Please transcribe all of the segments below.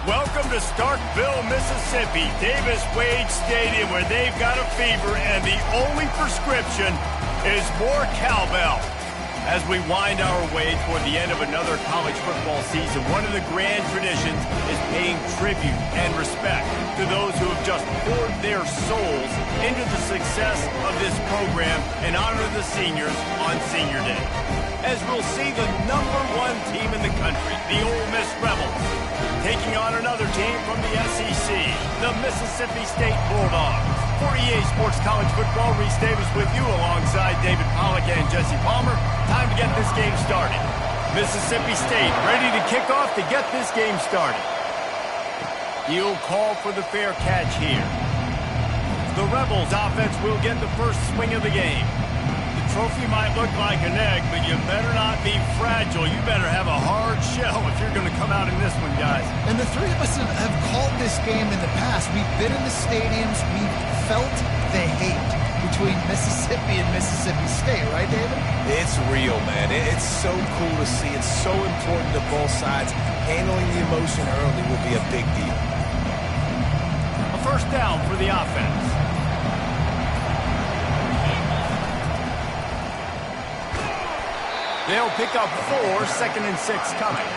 Welcome to Starkville, Mississippi, Davis Wade Stadium, where they've got a fever, and the only prescription is more cowbell. As we wind our way toward the end of another college football season, one of the grand traditions is paying tribute and respect to those who have just poured their souls into the success of this program and honor the seniors on Senior Day. As we'll see the #1 team in the country, the Ole Miss Rebels, taking on another team from the SEC, the Mississippi State Bulldogs. For EA Sports College Football, Reese Davis with you alongside David Pollack and Jesse Palmer. Time to get this game started. Mississippi State ready to kick off to get this game started. He'll call for the fair catch here. The Rebels offense will get the first swing of the game. The trophy might look like an egg, but you better not be fragile. You better have a hard shell if you're going to come out in this one, guys. And the three of us have called this game in the past. We've been in the stadiums. We've felt the hate between Mississippi and Mississippi State, right, David? It's real, man. It's so cool to see. It's so important to both sides. Handling the emotion early will be a big deal. A first down for the offense. They'll pick up 4, 2nd and 6 coming.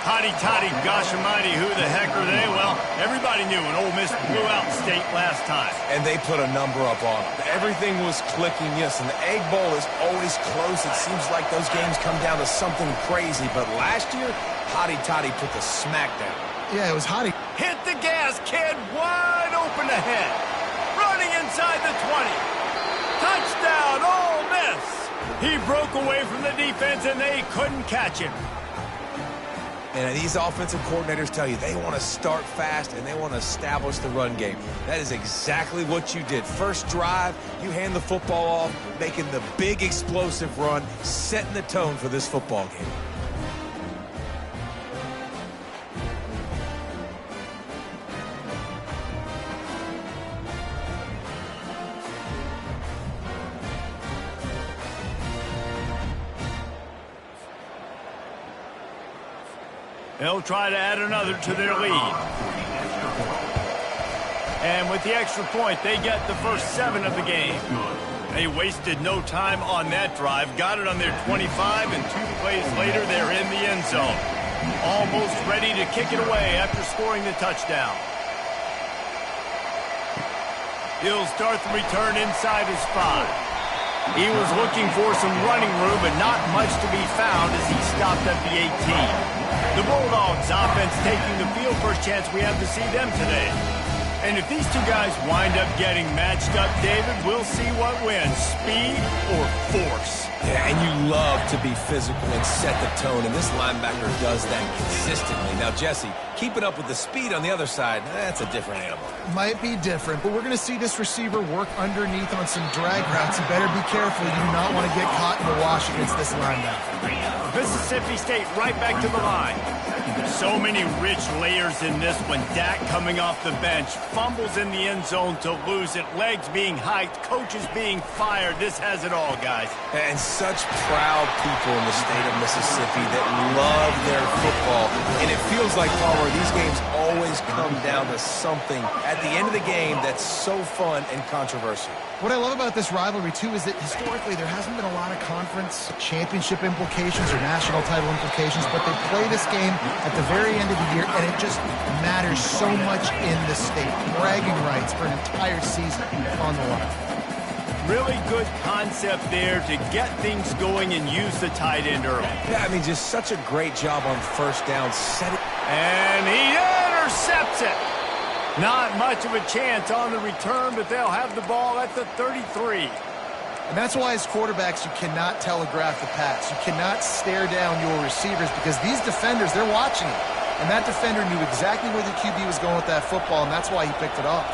Hotty-toddy, gosh almighty, who the heck are they? Well, everybody knew when Ole Miss blew out State last time. And they put a number up on them. Everything was clicking, yes, and the Egg Bowl is always close. It seems like those games come down to something crazy. But last year, Hotty-toddy put the smack down. Yeah, it was Hotty. Hit the gas, kid, wide open ahead. Running inside the 20. Touchdown, Ole Miss. He broke away from the defense, and they couldn't catch him. And these offensive coordinators tell you they want to start fast and they want to establish the run game. That is exactly what you did. First drive, you hand the football off, making the big explosive run, setting the tone for this football game. They'll try to add another to their lead. And with the extra point, they get the first 7 of the game. They wasted no time on that drive. Got it on their 25, and 2 plays later, they're in the end zone. Almost ready to kick it away after scoring the touchdown. He'll start the return inside his 5. He was looking for some running room, but not much to be found as he stopped at the 18. The Bulldogs offense taking the field, first chance we have to see them today. And if these two guys wind up getting matched up, David, we'll see what wins, speed or force. Yeah, and you love to be physical and set the tone, and this linebacker does that consistently. Now, Jesse, keeping up with the speed on the other side, that's a different animal. Might be different, but we're going to see this receiver work underneath on some drag routes. You better be careful. You do not want to get caught in the wash against this linebacker. Mississippi State right back to the line. So many rich layers in this one. Dak coming off the bench. Fumbles in the end zone to lose it. Legs being hiked. Coaches being fired. This has it all, guys. And such proud people in the state of Mississippi that love their football. And it feels like, Palmer, these games always come down to something at the end of the game that's so fun and controversial. What I love about this rivalry, too, is that historically there hasn't been a lot of conference championship implications or national title implications, but they play this game at the very end of the year, and it just matters so much in the state. Bragging rights for an entire season on the line. Really good concept there to get things going and use the tight end early. Yeah, I mean, just such a great job on first down. And he intercepts it. Not much of a chance on the return, but they'll have the ball at the 33. And that's why, as quarterbacks, you cannot telegraph the pass. You cannot stare down your receivers because these defenders, they're watching it. And that defender knew exactly where the QB was going with that football, and that's why he picked it off.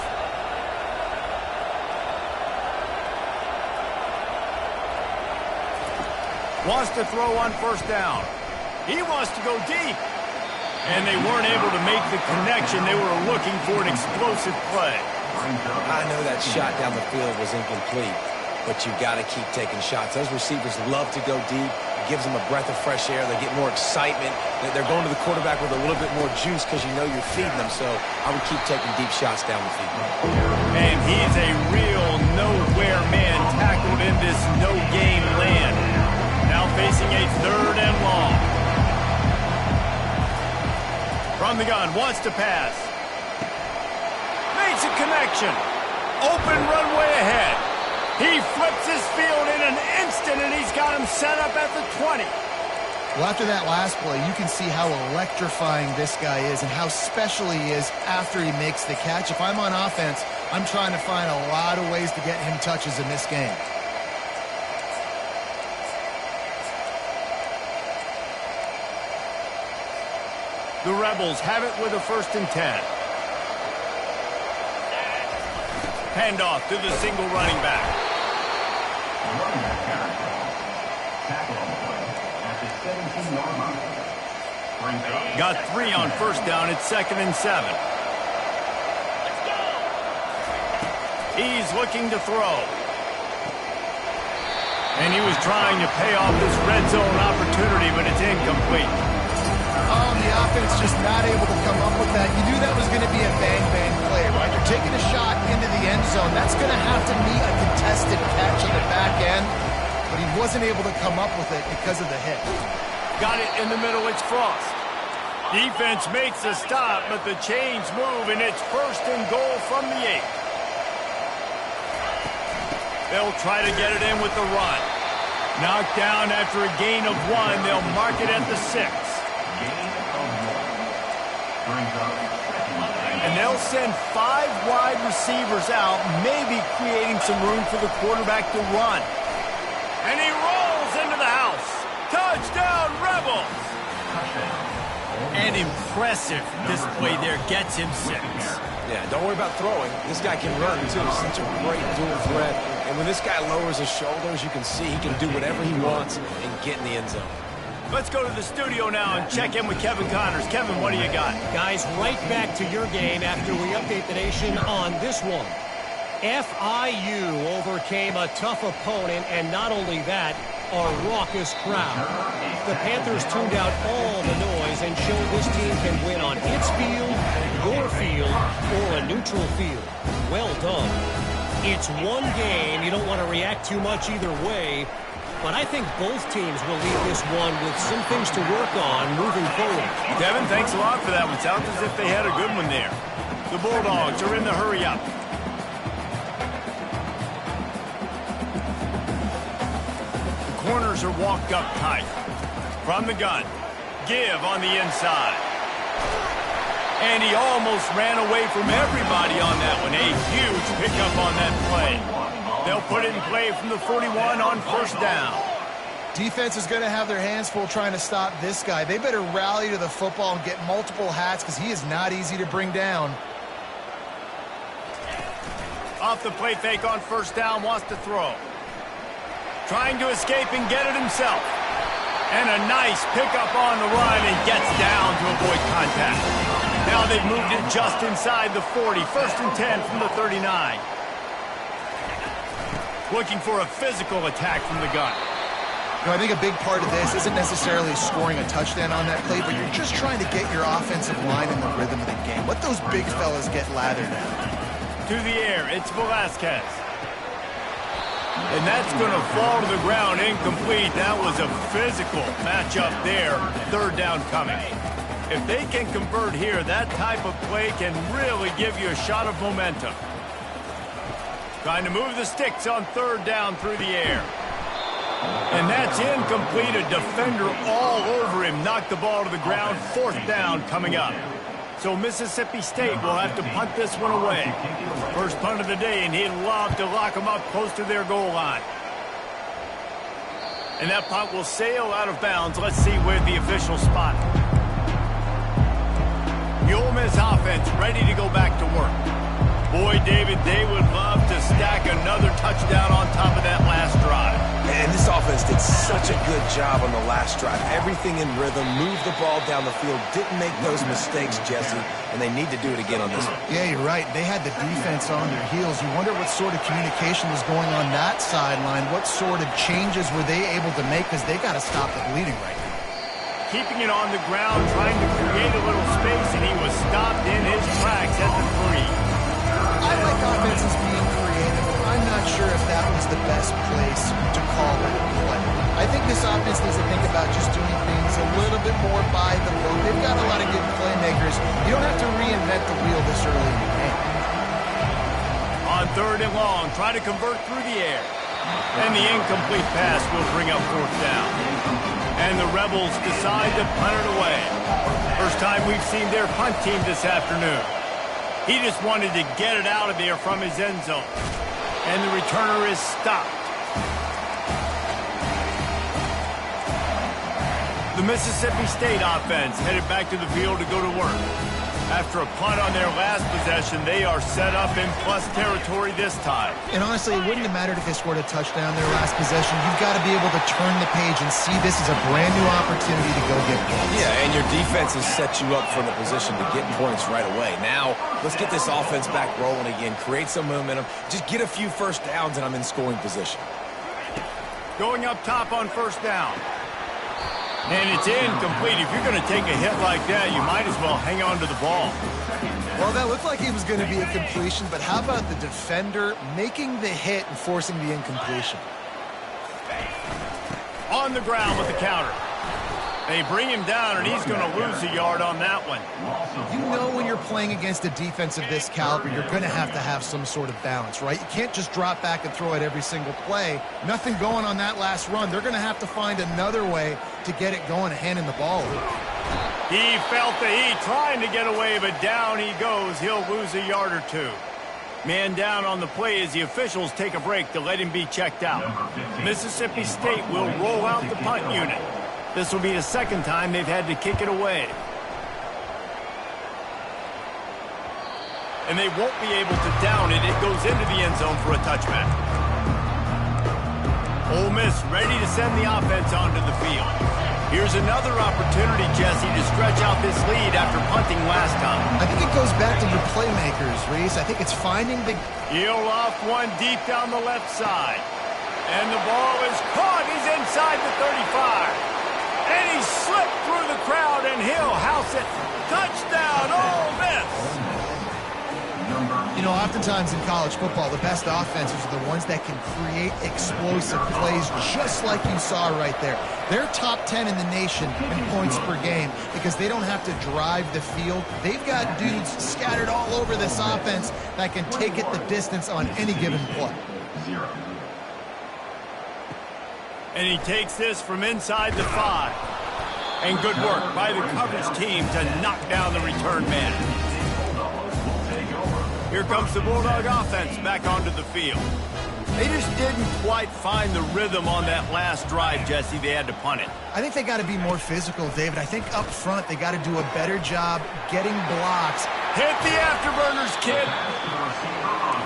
Wants to throw on first down. He wants to go deep. And they weren't able to make the connection. They were looking for an explosive play. I know that shot down the field was incomplete. but you got to keep taking shots. Those receivers love to go deep. It gives them a breath of fresh air. They get more excitement. They're going to the quarterback with a little bit more juice because you know you're feeding them. So I would keep taking deep shots down the field. And he's a real nowhere man tackled in this no-game land. Now facing a 3rd and long. From the gun, wants to pass. Makes a connection. Open runway ahead. He flips his field in an instant, and he's got him set up at the 20. Well, after that last play, you can see how electrifying this guy is and how special he is after he makes the catch. If I'm on offense, I'm trying to find a lot of ways to get him touches in this game. The Rebels have it with a 1st and 10. Handoff to the single running back. Got 3 on 1st down. It's 2nd and 7. He's looking to throw. And he was trying to pay off this red zone opportunity, but it's incomplete. Oh, the offense just not able to come up with that. You knew that was going to be a bang-bang play, right? You're taking a shot into the end zone. That's going to have to meet a contested catch on the back end, but he wasn't able to come up with it because of the hit. Got it in the middle. It's Frost. Defense makes a stop, but the chains move, and it's 1st and goal from the 8. They'll try to get it in with the run. Knocked down after a gain of 1. They'll mark it at the 6. And they'll send 5 wide receivers out, maybe creating some room for the quarterback to run. And he rolls into the house. Touchdown, Rebels! An impressive display there gets him 6. Yeah, don't worry about throwing. This guy can run, too. He's such a great dual threat. And when this guy lowers his shoulders, you can see he can do whatever he wants and get in the end zone. Let's go to the studio now and check in with Kevin Connors. Kevin, what do you got? Guys, right back to your game after we update the nation on this one. FIU overcame a tough opponent, and not only that, a raucous crowd. The Panthers tuned out all the noise and showed this team can win on its field, your field, or a neutral field. Well done. It's one game. You don't want to react too much either way. But I think both teams will leave this one with some things to work on moving forward. Kevin, thanks a lot for that one. Sounds as if they had a good one there. The Bulldogs are in the hurry-up. The corners are walked up tight. From the gun, Give on the inside. And he almost ran away from everybody on that one. A huge pickup on that play. They'll put it in play from the 41 on 1st down. Defense is going to have their hands full trying to stop this guy. They better rally to the football and get multiple hats because he is not easy to bring down. Off the play fake on 1st down, wants to throw. Trying to escape and get it himself. And a nice pickup on the run and gets down to avoid contact. Now they've moved it just inside the 40. 1st and 10 from the 39. Looking for a physical attack from the gun. You know, I think a big part of this isn't necessarily scoring a touchdown on that play, but you're just trying to get your offensive line in the rhythm of the game. Let those big fellas get lathered out. To the air, it's Velasquez. And that's going to fall to the ground incomplete. That was a physical matchup there. 3rd down coming. If they can convert here, that type of play can really give you a shot of momentum. Trying to move the sticks on 3rd down through the air. And that's incomplete. A defender all over him. Knocked the ball to the ground. 4th down coming up. So Mississippi State will have to punt this one away. First punt of the day, and he'd love to lock them up close to their goal line. And that punt will sail out of bounds. Let's see where the official spot. The Ole Miss offense ready to go back to work. Boy, David, they would love to stack another touchdown on top of that last drive. And this offense did such a good job on the last drive. Everything in rhythm, moved the ball down the field, didn't make those mistakes, Jesse, and they need to do it again on this one. Yeah, you're right. They had the defense on their heels. You wonder what sort of communication was going on that sideline. What sort of changes were they able to make, because they got to stop the bleeding right now. Keeping it on the ground, trying to create a little space, and he was stopped in his tracks at the 3. I like offenses being creative. I'm not sure if that was the best place to call that play. I think this offense needs to think about just doing things a little bit more by the book. They've got a lot of good playmakers. You don't have to reinvent the wheel this early in the game. On 3rd and long, try to convert through the air. And the incomplete pass will bring up 4th down. And the Rebels decide to punt it away. First time we've seen their punt team this afternoon. He just wanted to get it out of there from his end zone. And the returner is stopped. The Mississippi State offense headed back to the field to go to work. After a punt on their last possession, they are set up in plus territory this time. And honestly, it wouldn't have mattered if they scored a touchdown their last possession. You've got to be able to turn the page and see this as a brand new opportunity to go get points. Yeah, and your defense has set you up for the position to get points right away. Now, let's get this offense back rolling again, create some momentum, just get a few first downs, and I'm in scoring position. Going up top on 1st down. And it's incomplete. If you're going to take a hit like that, you might as well hang on to the ball. Well, that looked like it was going to be a completion, but how about the defender making the hit and forcing the incompletion? On the ground with the counter. They bring him down, and he's going to lose a yard on that one. You know when you're playing against a defense of this caliber, you're going to have some sort of balance, right? You can't just drop back and throw it every single play. Nothing going on that last run. They're going to have to find another way to get it going and handing the ball over. He felt the heat trying to get away, but down he goes. He'll lose a yard or 2. Man down on the play as the officials take a break to let him be checked out. Mississippi State will roll out the punt unit. This will be the 2nd time they've had to kick it away. And they won't be able to down it. It goes into the end zone for a touchback. Ole Miss ready to send the offense onto the field. Here's another opportunity, Jesse, to stretch out this lead after punting last time. I think it goes back to your playmakers, Reese. I think it's finding the... He'll off one deep down the left side. And the ball is caught. He's inside the 35. And he slipped through the crowd, and he'll house it. Touchdown, Ole Miss! You know, oftentimes in college football, the best offenses are the ones that can create explosive plays, just like you saw right there. They're top 10 in the nation in points per game because they don't have to drive the field. They've got dudes scattered all over this offense that can take it the distance on any given play. And he takes this from inside the 5. And good work by the coverage team to knock down the return man. Here comes the Bulldog offense back onto the field. They just didn't quite find the rhythm on that last drive, Jesse. They had to punt it. I think they got to be more physical, David. I think up front they got to do a better job getting blocks. Hit the afterburners, kid.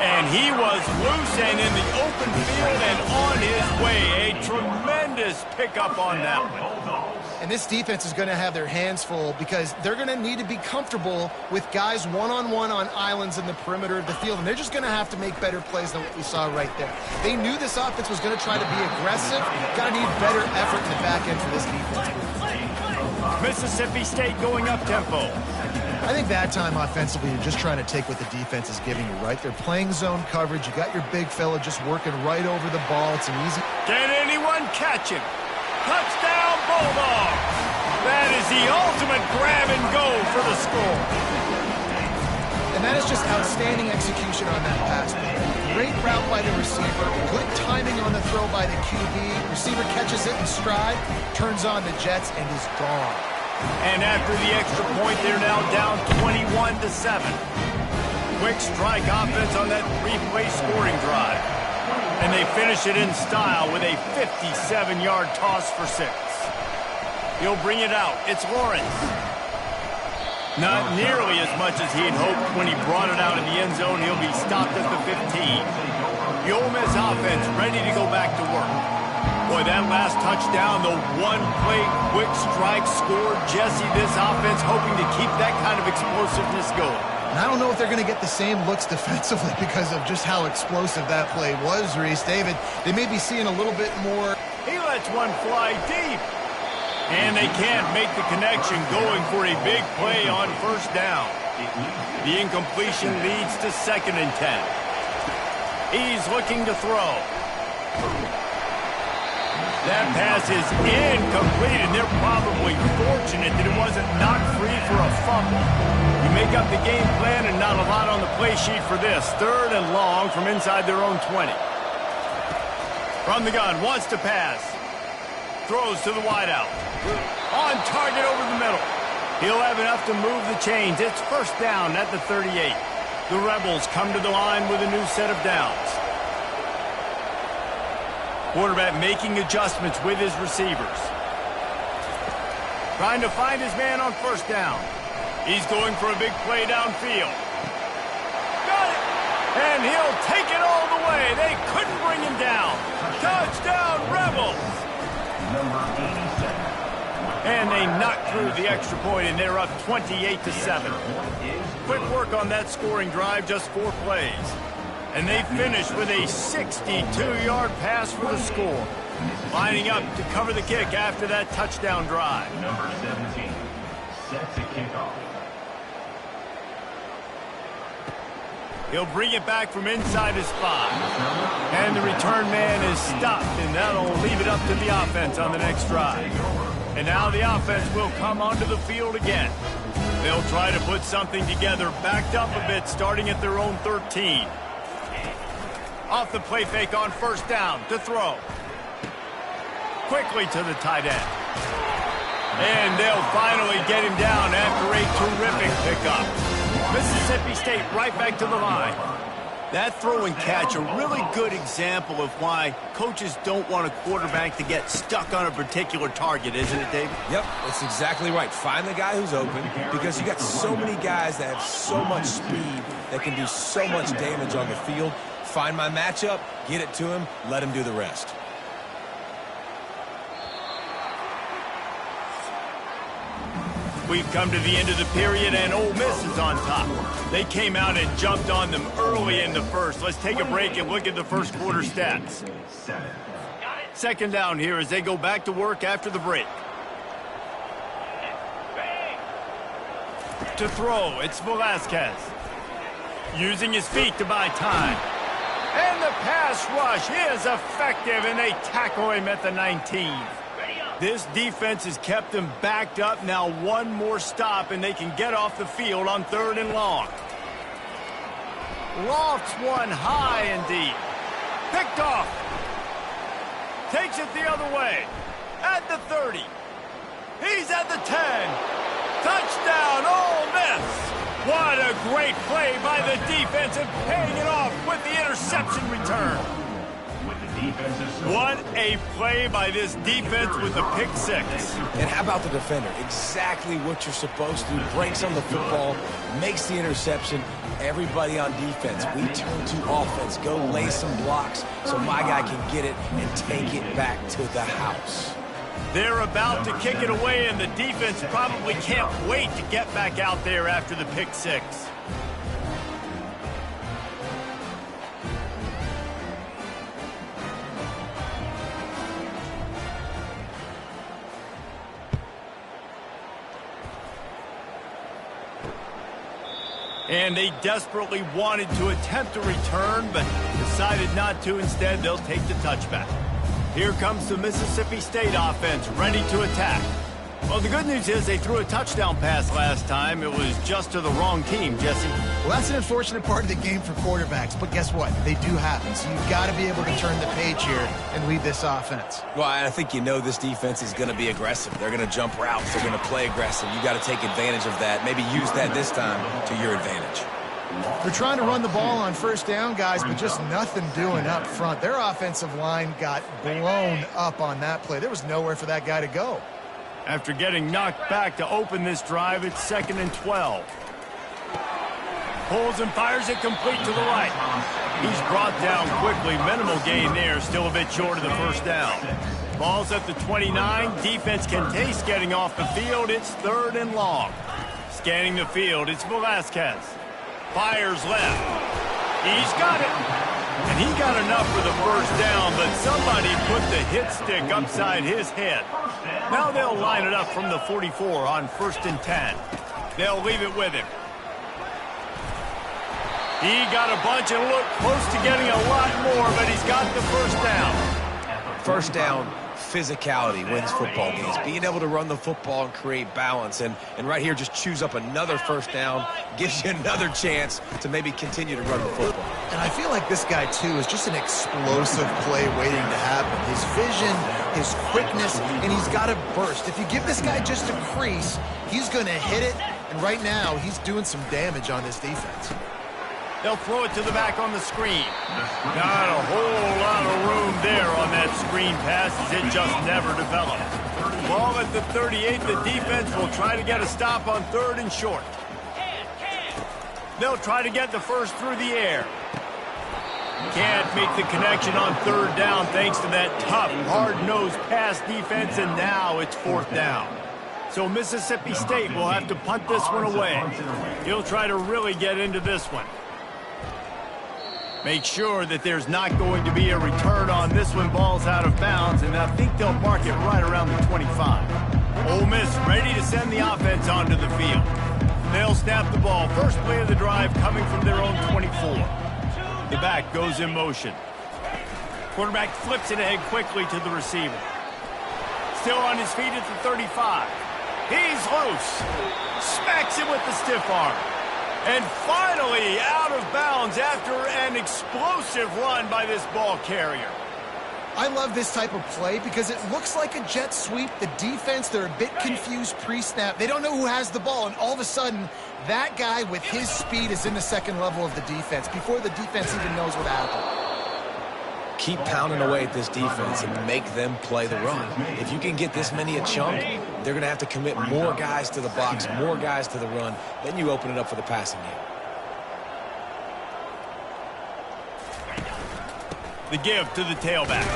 And he was loose and in the open field and on his way. A tremendous pickup on that one. And this defense is going to have their hands full because they're going to need to be comfortable with guys one-on-one on islands in the perimeter of the field. And they're just going to have to make better plays than what we saw right there. They knew this offense was going to try to be aggressive. Got to need better effort in the back end for this defense. Mississippi State going up-tempo. I think that time offensively, you're just trying to take what the defense is giving you, right? They're playing zone coverage. You got your big fella just working right over the ball. It's an easy... Can anyone catch him? Touchdown, Bulldogs! That is the ultimate grab and go for the score. And that is just outstanding execution on that pass play. Great route by the receiver, good timing on the throw by the QB. Receiver catches it in stride, turns on the jets, and is gone. And after the extra point, they're now down 21-7. Quick strike offense on that three-play scoring drive. And they finish it in style with a 57-yard toss for 6. He'll bring it out. It's Lawrence. Not nearly as much as he had hoped when he brought it out in the end zone. He'll be stopped at the 15. The Ole Miss offense ready to go back to work. Boy, that last touchdown, the one-play quick strike scored. Jesse, this offense hoping to keep that kind of explosiveness going. And I don't know if they're going to get the same looks defensively because of just how explosive that play was, Reese. David, they may be seeing a little bit more. He lets one fly deep. And they can't make the connection, going for a big play on first down. The incompletion leads to 2nd and 10. He's looking to throw. That pass is incomplete, and they're probably fortunate that it wasn't knocked free for a fumble. You make up the game plan and not a lot on the play sheet for this. 3rd and long from inside their own 20. From the gun, wants to pass. Throws to the wideout. On target over the middle. He'll have enough to move the chains. It's first down at the 38. The Rebels come to the line with a new set of downs. Quarterback making adjustments with his receivers. Trying to find his man on first down. He's going for a big play downfield. Got it! And he'll take it all the way. They couldn't bring him down. Touchdown, Rebels! Number 87. And they knock through the extra point, and they're up 28-7. Quick work on that scoring drive, just 4 plays. And they finish with a 62-yard pass for the score. Lining up to cover the kick after that touchdown drive. Number 17 set to kick off. He'll bring it back from inside his 5. And the return man is stopped, and that'll leave it up to the offense on the next drive. And now the offense will come onto the field again. They'll try to put something together, backed up a bit, starting at their own 13. Off the play fake on first down to throw. Quickly to the tight end. And they'll finally get him down after a terrific pickup. Mississippi State right back to the line. That throw and catch, a really good example of why coaches don't want a quarterback to get stuck on a particular target, isn't it, David? Yep, that's exactly right. Find the guy who's open, because you got so many guys that have so much speed that can do so much damage on the field. Find my matchup, get it to him, let him do the rest. We've come to the end of the period, and Ole Miss is on top. They came out and jumped on them early in the first. Let's take a break and look at the first quarter stats. 2nd down here as they go back to work after the break. To throw, it's Velasquez. Using his feet to buy time. And the pass rush is effective, and they tackle him at the 19. This defense has kept them backed up. Now one more stop, and they can get off the field on 3rd and long. Lofts one high and deep. Picked off. Takes it the other way. At the 30. He's at the 10. Touchdown, Ole Miss. What a great play by the defense, and paying it off with the interception return. What a play by this defense with the pick 6. And how about the defender? Exactly what you're supposed to. Breaks on the football, makes the interception. Everybody on defense, we turn to offense. Go lay some blocks so my guy can get it and take it back to the house. They're about to kick it away, and the defense probably can't wait to get back out there after the pick 6. And they desperately wanted to attempt a return, but decided not to. Instead, they'll take the touchback. Here comes the Mississippi State offense, ready to attack. Well, the good news is they threw a touchdown pass last time. It was just to the wrong team, Jesse. Well, that's an unfortunate part of the game for quarterbacks, but guess what? They do happen. So you've got to be able to turn the page here and lead this offense. Well, I think you know this defense is going to be aggressive. They're going to jump routes. They're going to play aggressive. You got to take advantage of that. Maybe use that this time to your advantage. They're trying to run the ball on first down, guys, but just nothing doing up front. Their offensive line got blown up on that play. There was nowhere for that guy to go. After getting knocked back to open this drive, it's 2nd and 12. Pulls and fires it complete to the right. He's brought down quickly. Minimal gain there, still a bit short of the first down. Ball's at the 29. Defense can taste getting off the field. It's 3rd and long. Scanning the field, it's Velasquez. Fires left. He's got it. And he got enough for the first down, but somebody put the hit stick upside his head. Now they'll line it up from the 44 on 1st and 10. They'll leave it with him. He got a bunch and looked close to getting a lot more, but he's got the first down. First down, physicality wins football games. Being able to run the football and create balance. And right here, just choose up another first down, gives you another chance to maybe continue to run the football. And I feel like this guy, too, is just an explosive play waiting to happen. His vision, his quickness, and he's got a burst. If you give this guy just a crease, he's going to hit it. And right now, he's doing some damage on this defense. They'll throw it to the back on the screen. Not a whole lot of room there on that screen pass as it just never developed. Ball at the 38. The defense will try to get a stop on 3rd and short. They'll try to get the first through the air. Can't make the connection on 3rd down thanks to that tough, hard-nosed pass defense, and now it's 4th down. So Mississippi State will have to punt this one away. He'll try to really get into this one. Make sure that there's not going to be a return on this one. Ball's out of bounds, and I think they'll mark it right around the 25. Ole Miss ready to send the offense onto the field. They'll snap the ball. First play of the drive coming from their own 24. The back goes in motion. Quarterback flips it ahead quickly to the receiver. Still on his feet at the 35. He's loose. Smacks him with the stiff arm. And finally out of bounds after an explosive run by this ball carrier. I love this type of play because it looks like a jet sweep. The defense, they're a bit confused pre-snap. They don't know who has the ball, and all of a sudden, that guy with his speed is in the second level of the defense before the defense even knows what happened. Keep pounding away at this defense and make them play the run. If you can get this many a chunk, they're going to have to commit more guys to the box, more guys to the run. Then you open it up for the passing game. The give to the tailback.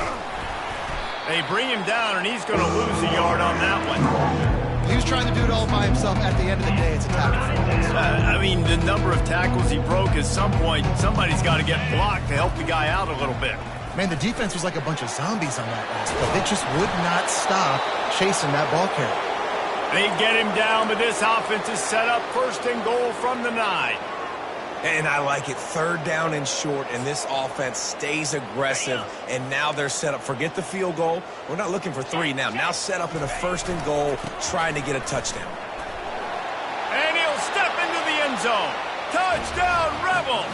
They bring him down, and he's going to lose a yard on that one. He was trying to do it all by himself. At the end of the day, it's a tackle for him. I mean, the number of tackles he broke, at some point, somebody's got to get blocked to help the guy out a little bit. Man, the defense was like a bunch of zombies on that last play. They just would not stop chasing that ball carrier. They get him down, but this offense is set up 1st and goal from the 9. And I like it. 3rd down and short, and this offense stays aggressive, and now they're set up. Forget the field goal. We're not looking for 3 now. Now set up in a 1st and goal, trying to get a touchdown. And he'll step into the end zone. Touchdown, Rebels!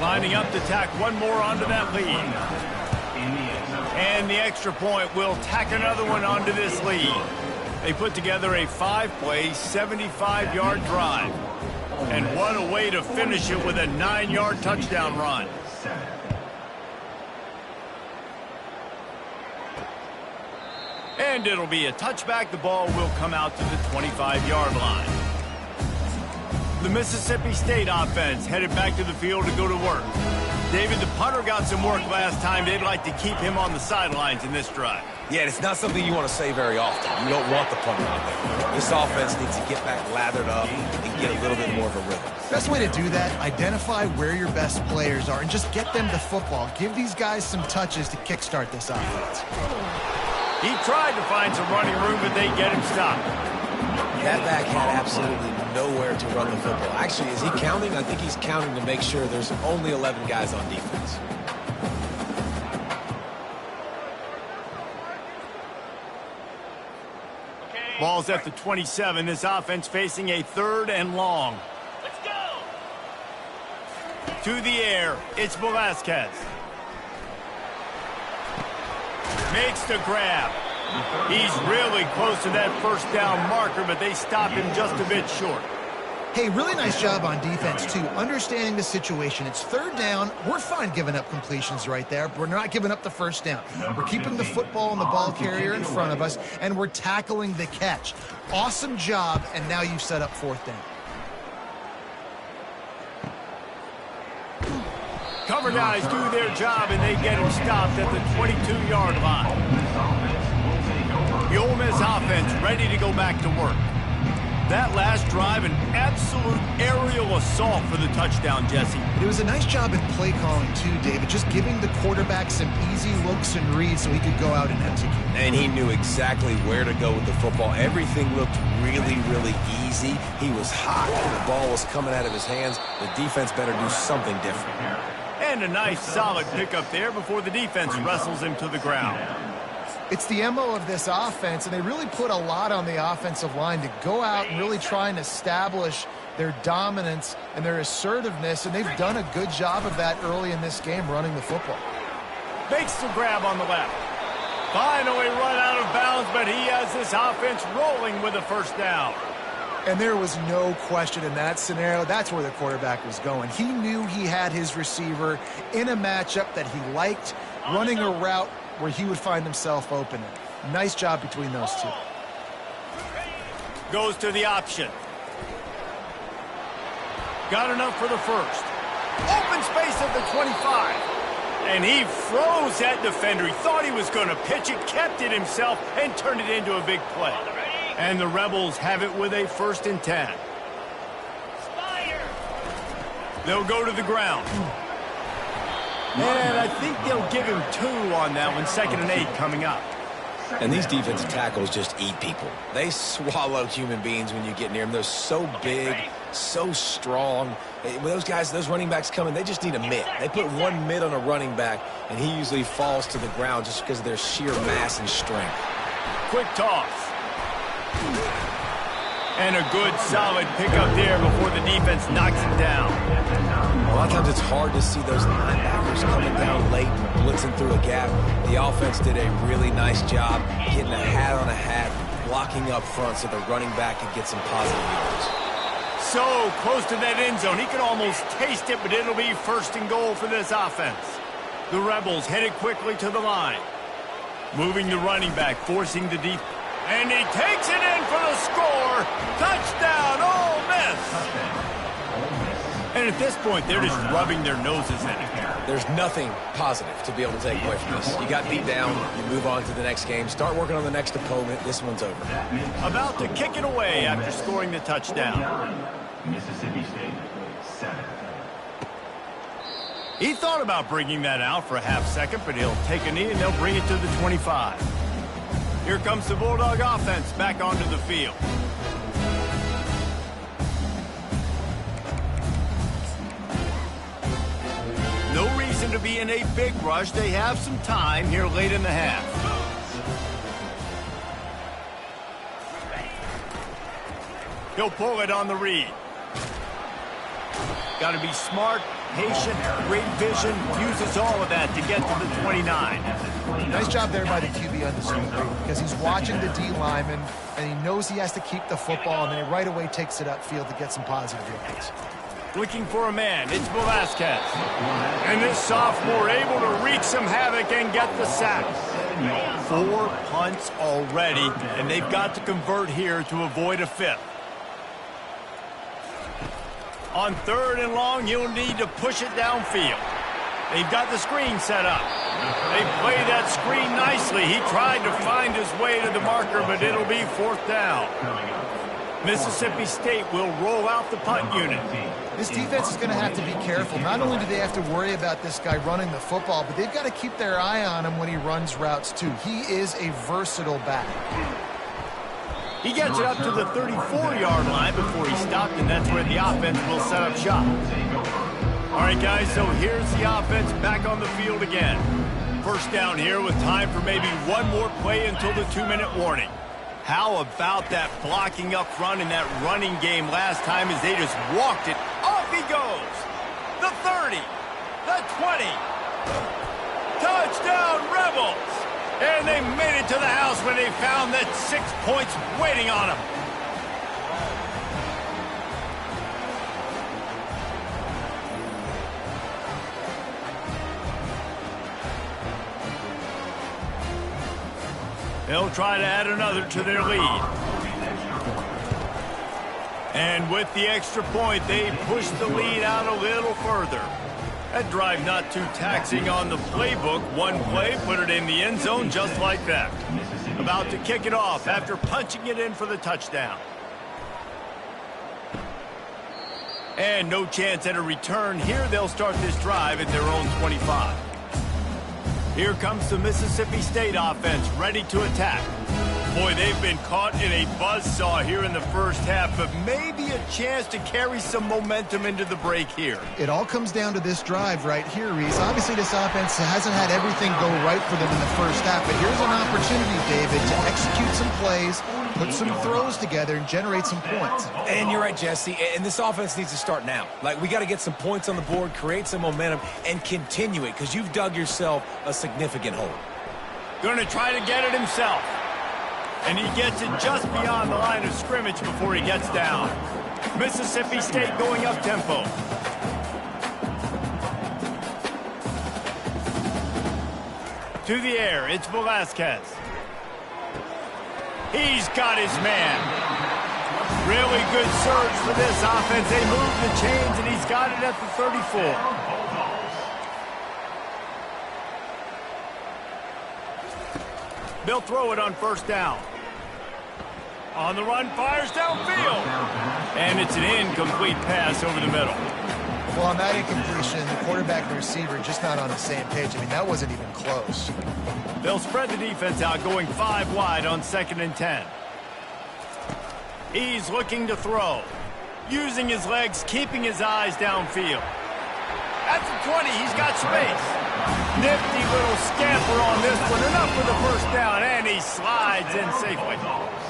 Lining up to tack one more onto that lead. And the extra point will tack another one onto this lead. They put together a 5-play, 75-yard drive. And what a way to finish it with a 9-yard touchdown run. And it'll be a touchback. The ball will come out to the 25-yard line. The Mississippi State offense headed back to the field to go to work. David, the punter got some work last time. They'd like to keep him on the sidelines in this drive. Yeah, it's not something you want to say very often. You don't want the punter out there. This offense needs to get back lathered up and get a little bit more of a rhythm. Best way to do that, identify where your best players are and just get them the football. Give these guys some touches to kickstart this offense. He tried to find some running room, but they get him stopped. That back had absolutely nowhere to run the football. Actually, is he counting? I think he's counting to make sure there's only 11 guys on defense. Ball's at the 27. This offense facing a 3rd and long. Let's go! To the air, it's Velasquez. Makes the grab. He's really close to that first down marker, but they stop him just a bit short. Hey, really nice job on defense, too. Understanding the situation. It's 3rd down. We're fine giving up completions right there. We're not giving up the first down. We're keeping the football and the ball carrier in front of us, and we're tackling the catch. Awesome job, and now you've set up 4th down. Cover guys do their job, and they get him stopped at the 22-yard line. The Ole Miss offense ready to go back to work. That last drive, an absolute aerial assault for the touchdown, Jesse. It was a nice job in play calling, too, David, just giving the quarterback some easy looks and reads so he could go out and execute. And he knew exactly where to go with the football. Everything looked really, really easy. He was hot. The ball was coming out of his hands. The defense better do something different. And a nice, solid pickup there before the defense wrestles him to the ground. It's the MO of this offense, and they really put a lot on the offensive line to go out and really try and establish their dominance and their assertiveness, and they've done a good job of that early in this game running the football. Makes the grab on the left. Finally run out of bounds, but he has this offense rolling with a first down. And there was no question in that scenario. That's where the quarterback was going. He knew he had his receiver in a matchup that he liked, running a route where he would find himself open. Nice job between those two. Goes to the option. Got enough for the first. Open space at the 25. And he froze that defender. He thought he was going to pitch it, kept it himself, and turned it into a big play. And the Rebels have it with a 1st and 10. They'll go to the ground. And I think they'll give him 2 on that one. 2nd and 8 coming up. And these defensive tackles just eat people. They swallow human beings when you get near them. They're so big, so strong. When those guys, those running backs come in, they just need a mitt. They put one mitt on a running back, and he usually falls to the ground just because of their sheer mass and strength. Quick toss. And a good, solid pickup there before the defense knocks him down. A lot of times it's hard to see those linebackers coming down late and blitzing through a gap. The offense did a really nice job getting a hat on a hat, blocking up front so the running back could get some positive yards. So close to that end zone. He can almost taste it, but it'll be 1st and goal for this offense. The Rebels headed quickly to the line. Moving the running back, forcing the deep. And he takes it in for the score. Touchdown, Ole Miss. And at this point, they're just rubbing their noses in it. There's nothing positive to be able to take away from this. You got beat down, you move on to the next game, start working on the next opponent. This one's over. About to kick it away after scoring the touchdown. Mississippi State, 7. He thought about bringing that out for a half second, but he'll take a knee and they'll bring it to the 25. Here comes the Bulldog offense back onto the field. No reason to be in a big rush. They have some time here late in the half. He'll pull it on the read. Got to be smart, patient, great vision, uses all of that to get to the 29. Nice job there by the QB on the screen, because he's watching the D lineman, and he knows he has to keep the football, and then he right away takes it upfield to get some positive yards. Looking for a man, it's Velasquez. And this sophomore able to wreak some havoc and get the sack. 4 punts already, and they've got to convert here to avoid a 5th. On 3rd and long, you'll need to push it downfield. They've got the screen set up. They play that screen nicely. He tried to find his way to the marker, but it'll be 4th down. Mississippi State will roll out the punt unit. This defense is going to have to be careful. Not only do they have to worry about this guy running the football, but they've got to keep their eye on him when he runs routes, too. He is a versatile back. He gets it up to the 34-yard line before he stopped, and that's where the offense will set up shop. All right, guys, so here's the offense back on the field again. 1st down here with time for maybe one more play until the 2-minute warning. How about that blocking up front in that running game last time as they just walked it? Off he goes. The 30, the 20. Touchdown, Rebels. And they made it to the house when they found that 6 points waiting on them. They'll try to add another to their lead. And with the extra point, they push the lead out a little further. That drive not too taxing on the playbook. One play, put it in the end zone just like that. about to kick it off after punching it in for the touchdown. And no chance at a return here. They'll start this drive at their own 25. Here comes the Mississippi State offense ready to attack. Boy, they've been caught in a buzzsaw here in the first half, but maybe a chance to carry some momentum into the break here. It all comes down to this drive right here, Reese. Obviously, this offense hasn't had everything go right for them in the first half, but here's an opportunity, David, to execute some plays, put some throws together, and generate some points. And you're right, Jesse, and this offense needs to start now. Like, we got to get some points on the board, create some momentum, and continue it, because you've dug yourself a significant hole. Going to try to get it himself. And he gets it just beyond the line of scrimmage before he gets down. Mississippi State going up tempo. To the air, it's Velasquez. He's got his man. Really good surge for this offense. They move the chains, and he's got it at the 34. They'll throw it on first down. On the run, fires downfield. And it's an incomplete pass over the middle. Well, on that incompletion, the quarterback and the receiver just not on the same page. I mean, that wasn't even close. They'll spread the defense out, going 5 wide on 2nd and 10. He's looking to throw. Using his legs, keeping his eyes downfield. At the 20, he's got space. Nifty little scamper on this one. Enough for the first down, and he slides in safely.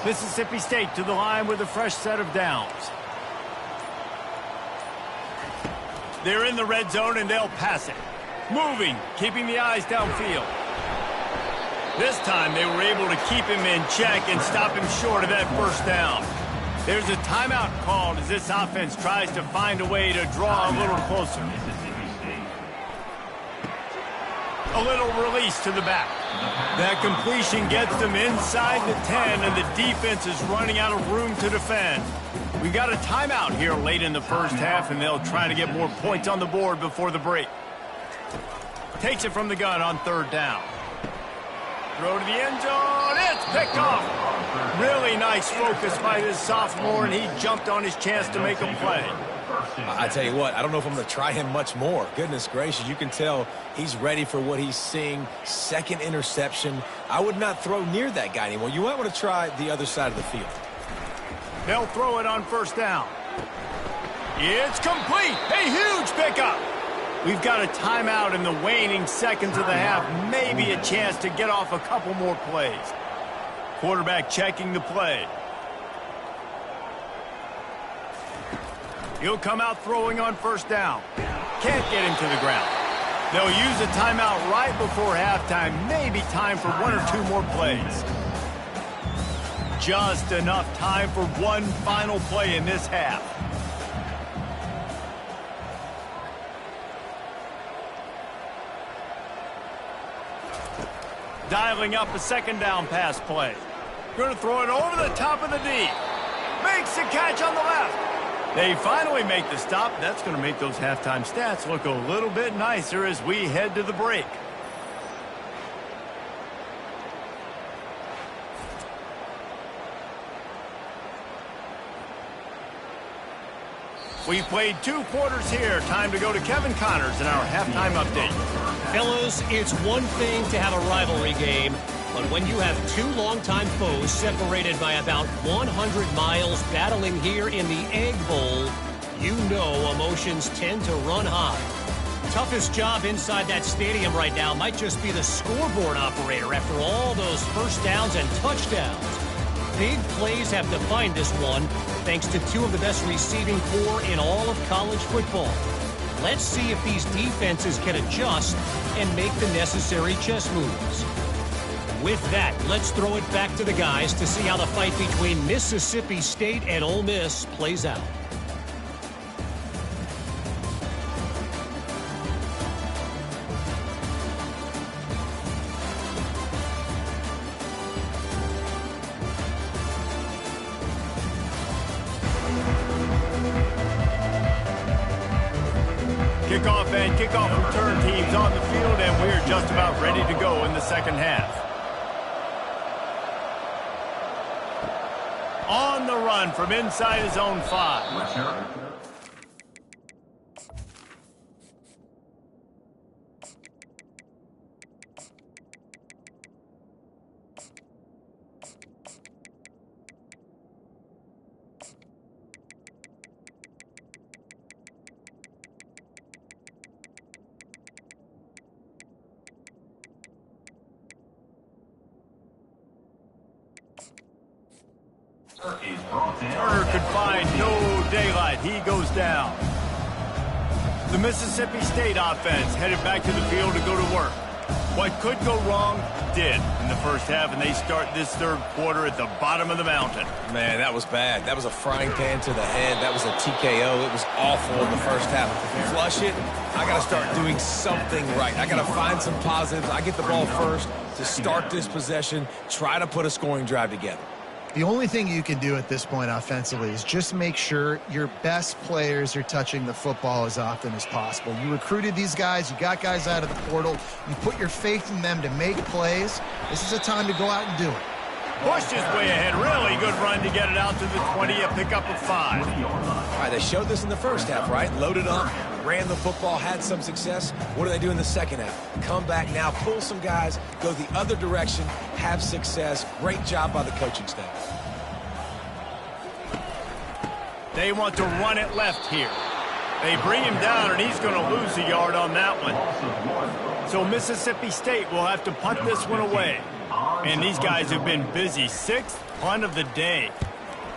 Mississippi State to the line with a fresh set of downs. They're in the red zone, and they'll pass it. Moving, keeping the eyes downfield. This time, they were able to keep him in check and stop him short of that first down. There's a timeout called as this offense tries to find a way to draw a little closer. A little release to the back. That completion gets them inside the 10, and the defense is running out of room to defend. We've got a timeout here late in the first half, and they'll try to get more points on the board before the break. Takes it from the gun on 3rd down. Throw to the end zone. It's picked off. Really nice focus by this sophomore, and he jumped on his chance to make a play. I tell you what, I don't know if I'm going to try him much more. Goodness gracious, you can tell he's ready for what he's seeing. 2nd interception. I would not throw near that guy anymore. You might want to try the other side of the field. They'll throw it on 1st down. It's complete. A huge pickup. We've got a timeout in the waning seconds of the half. Maybe a chance to get off a couple more plays. Quarterback checking the play. He'll come out throwing on 1st down. Can't get him to the ground. They'll use a timeout right before halftime. Maybe time for 1 or 2 more plays. Just enough time for one final play in this half. Dialing up a 2nd down pass play. Going to throw it over the top of the D. Makes the catch on the left. They finally make the stop. That's going to make those halftime stats look a little bit nicer as we head to the break. We've played 2 quarters here. Time to go to Kevin Connors in our halftime update. Fellas, it's one thing to have a rivalry game, but when you have 2 longtime foes separated by about 100 miles battling here in the Egg Bowl, you know emotions tend to run high. Toughest job inside that stadium right now might just be the scoreboard operator after all those first downs and touchdowns. Big plays have defined this one, thanks to 2 of the best receiving corps in all of college football. Let's see if these defenses can adjust and make the necessary chess moves. With that, let's throw it back to the guys to see how the fight between Mississippi State and Ole Miss plays out. Kickoff and kickoff return teams on the field, and we're just about ready to go in the second half. On the run from inside his own 5. Turner could find no daylight. He goes down. The Mississippi State offense headed back to the field to go to work. What could go wrong did in the first half, and they start this third quarter at the bottom of the mountain. Man, that was bad. That was a frying pan to the head. That was a TKO. It was awful in the first half. Flush it. I got to start doing something right. I got to find some positives. I get the ball first to start this possession, try to put a scoring drive together. The only thing you can do at this point offensively is just make sure your best players are touching the football as often as possible. You recruited these guys. You got guys out of the portal. You put your faith in them to make plays. This is a time to go out and do it. Pushed his way ahead. Really good run to get it out to the 20, a pickup of 5. All right, they showed this in the first half, right? Loaded up, ran the football, had some success. What do they do in the second half? Come back now, pull some guys, go the other direction, have success. Great job by the coaching staff. They want to run it left here. They bring him down, and he's going to lose a yard on that one. So Mississippi State will have to punt this one away. And these guys have been busy. 6th punt of the day.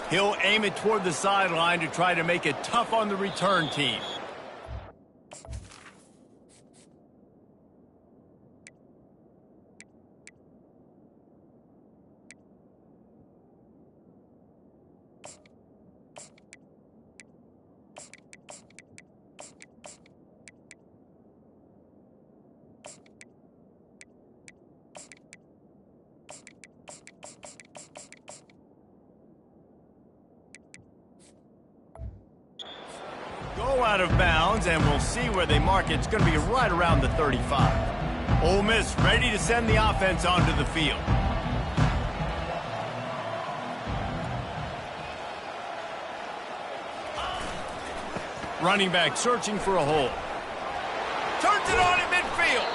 He'll aim it toward the sideline to try to make it tough on the return team. Go out of bounds, and we'll see where they mark it. It's going to be right around the 35. Ole Miss ready to send the offense onto the field. Running back searching for a hole. Turns it on in midfield.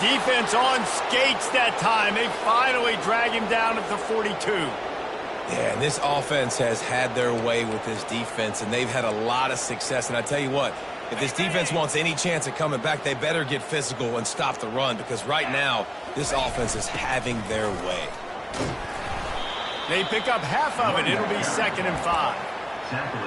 Defense on skates that time. They finally drag him down at the 42. Yeah, and this offense has had their way with this defense, and they've had a lot of success. And I tell you what, if this defense wants any chance at coming back, they better get physical and stop the run, because right now, this offense is having their way. They pick up half of it. It'll be 2nd and 5.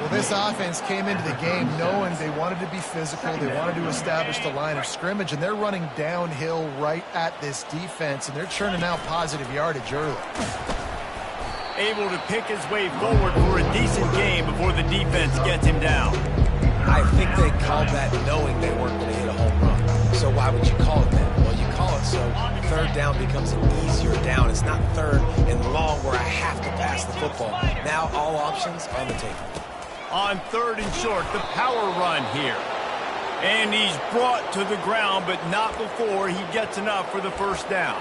Well, this offense came into the game knowing they wanted to be physical. They wanted to establish the line of scrimmage, and they're running downhill right at this defense, and they're churning out positive yardage early. Able to pick his way forward for a decent game before the defense gets him down. I think they called that knowing they weren't going to hit a home run. So why would you call it that? Well, you call it so third down becomes an easier down. It's not third and long where I have to pass the football. Now all options on the table. On 3rd and short, the power run here. And he's brought to the ground, but not before he gets enough for the first down.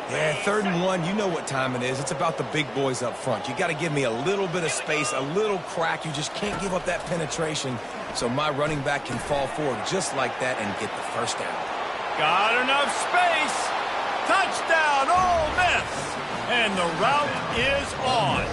Yeah, 3rd and 1, you know what time it is. It's about the big boys up front. You got to give me a little bit of space, a little crack. You just can't give up that penetration so my running back can fall forward just like that and get the first down. Got enough space. Touchdown, Ole Miss. And the route is on.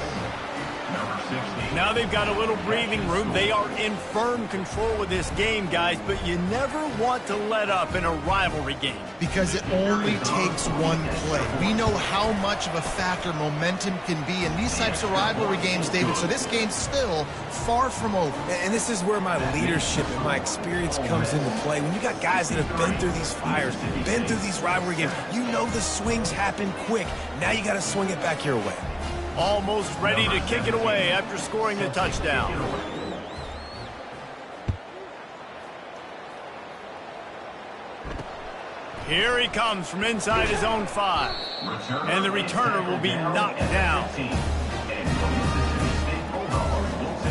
Now they've got a little breathing room. They are in firm control of this game, guys, but you never want to let up in a rivalry game. Because it only takes one play. We know how much of a factor momentum can be in these types of rivalry games, David, so this game's still far from over. And this is where my leadership and my experience comes into play. When you got guys that have been through these fires, been through these rivalry games, you know the swings happen quick. Now you got to swing it back your way. Almost ready to kick it away after scoring the touchdown. Here he comes from inside his own 5. And the returner will be knocked down.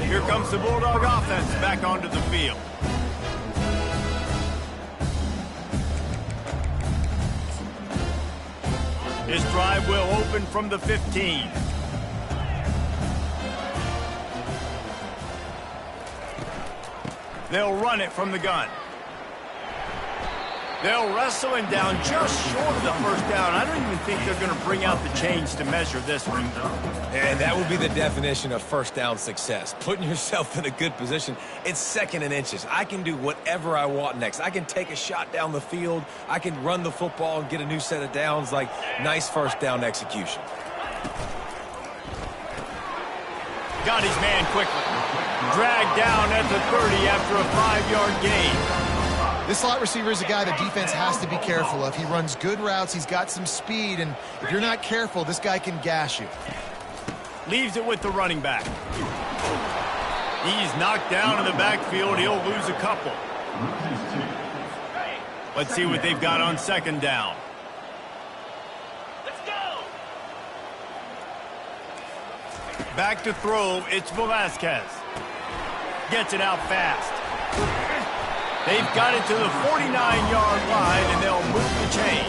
Here comes the Bulldog offense back onto the field. This drive will open from the 15. They'll run it from the gun. They'll wrestle him down just short of the first down. I don't even think they're going to bring out the chains to measure this one. And that would be the definition of first down success. Putting yourself in a good position. It's 2nd and inches. I can do whatever I want next. I can take a shot down the field. I can run the football and get a new set of downs. Like, nice first down execution. Got his man quickly. Dragged down at the 30 after a 5-yard gain. This slot receiver is a guy the defense has to be careful of. He runs good routes. He's got some speed, and if you're not careful, this guy can gash you. Leaves it with the running back. He's knocked down in the backfield. He'll lose a couple. Let's see what they've got on 2nd down. Let's go! Back to throw. It's Velasquez. Gets it out fast. They've got it to the 49-yard line, and they'll move the chain.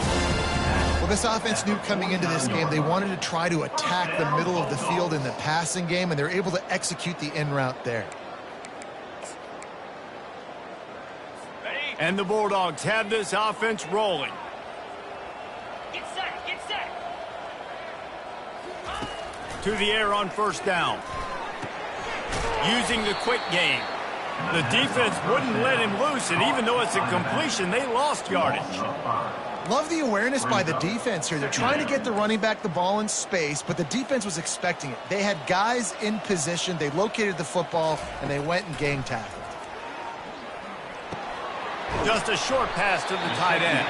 Well, this offense knew coming into this game they wanted to try to attack the middle of the field in the passing game, and they're able to execute the in route there. And the Bulldogs have this offense rolling. Get set! Get set! To the air on 1st down. Using the quick game. The defense wouldn't let him loose, and even though it's a completion, they lost yardage. Love the awareness by the defense here. They're trying to get the running back the ball in space, but the defense was expecting it. They had guys in position. They located the football, and they went and gang tackled. Just a short pass to the tight end.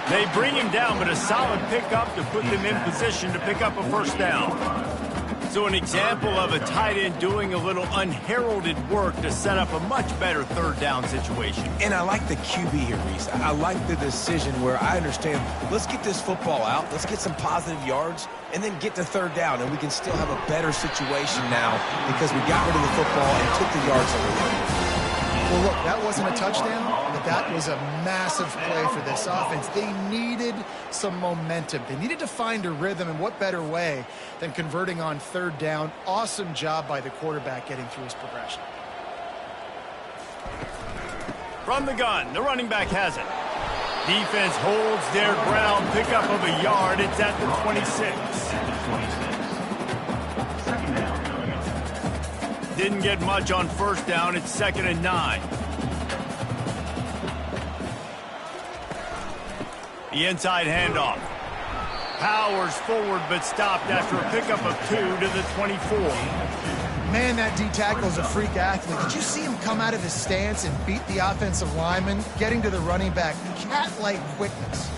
They bring him down, but a solid pickup to put them in position to pick up a 1st down. So an example of a tight end doing a little unheralded work to set up a much better 3rd down situation. And I like the QB here, Reese. I like the decision where I understand, let's get this football out, let's get some positive yards, and then get to 3rd down, and we can still have a better situation now because we got rid of the football and took the yards away. Well, look, that wasn't a touchdown, but that was a massive play for this offense. They needed some momentum. They needed to find a rhythm, and what better way than converting on 3rd down. Awesome job by the quarterback getting through his progression. From the gun, the running back has it. Defense holds their ground, pickup of a yard. It's at the 26. Didn't get much on 1st down. It's 2nd and 9. The inside handoff. Powers forward, but stopped after a pickup of 2 to the 24. Man, that D-tackle is a freak athlete. Did you see him come out of his stance and beat the offensive lineman, getting to the running back? Cat-like quickness.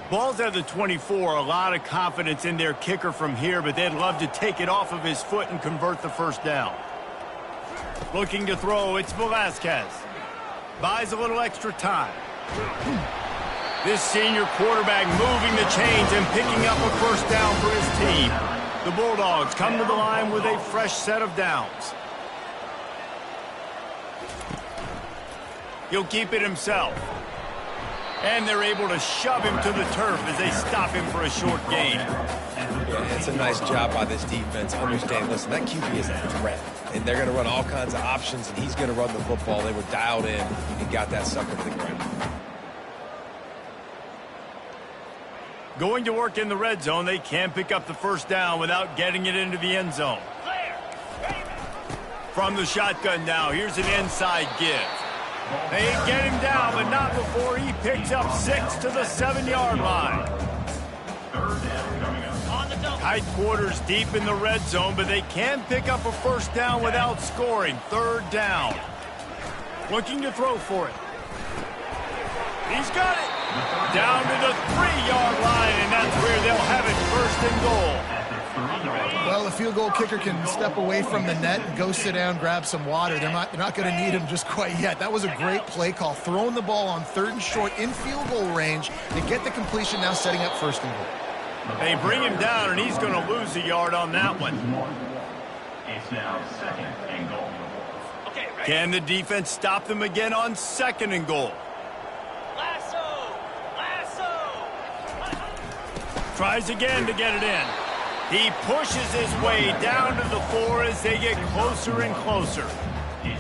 Ball's at the 24, a lot of confidence in their kicker from here, but they'd love to take it off of his foot and convert the 1st down. Looking to throw, it's Velasquez. Buys a little extra time. This senior quarterback moving the chains and picking up a 1st down for his team. The Bulldogs come to the line with a fresh set of downs. He'll keep it himself. And they're able to shove him to the turf as they stop him for a short gain. Yeah, it's a nice job by this defense. Understand, listen, that QB is a threat. And they're going to run all kinds of options, and he's going to run the football. They were dialed in and got that sucker to the ground. Going to work in the red zone, they can't pick up the 1st down without getting it into the end zone. From the shotgun now, here's an inside give. They get him down, but not before he picks up 6 to the 7-yard line. Tight quarters deep in the red zone, but they can pick up a 1st down without scoring. 3rd down. Looking to throw for it. He's got it. Down to the 3-yard line, and that's where they'll have it 1st and goal. Well, the field goal kicker can step away from the net and go sit down, grab some water. They're not going to need him just quite yet. That was a great play call. Throwing the ball on 3rd and short in field goal range. They get the completion, now setting up 1st and goal. They bring him down, and he's going to lose a yard on that one. It's now 2nd and goal. Okay, ready? Can the defense stop them again on 2nd and goal? Lasso! Lasso! Tries again to get it in. He pushes his way down to the 4 as they get closer and closer.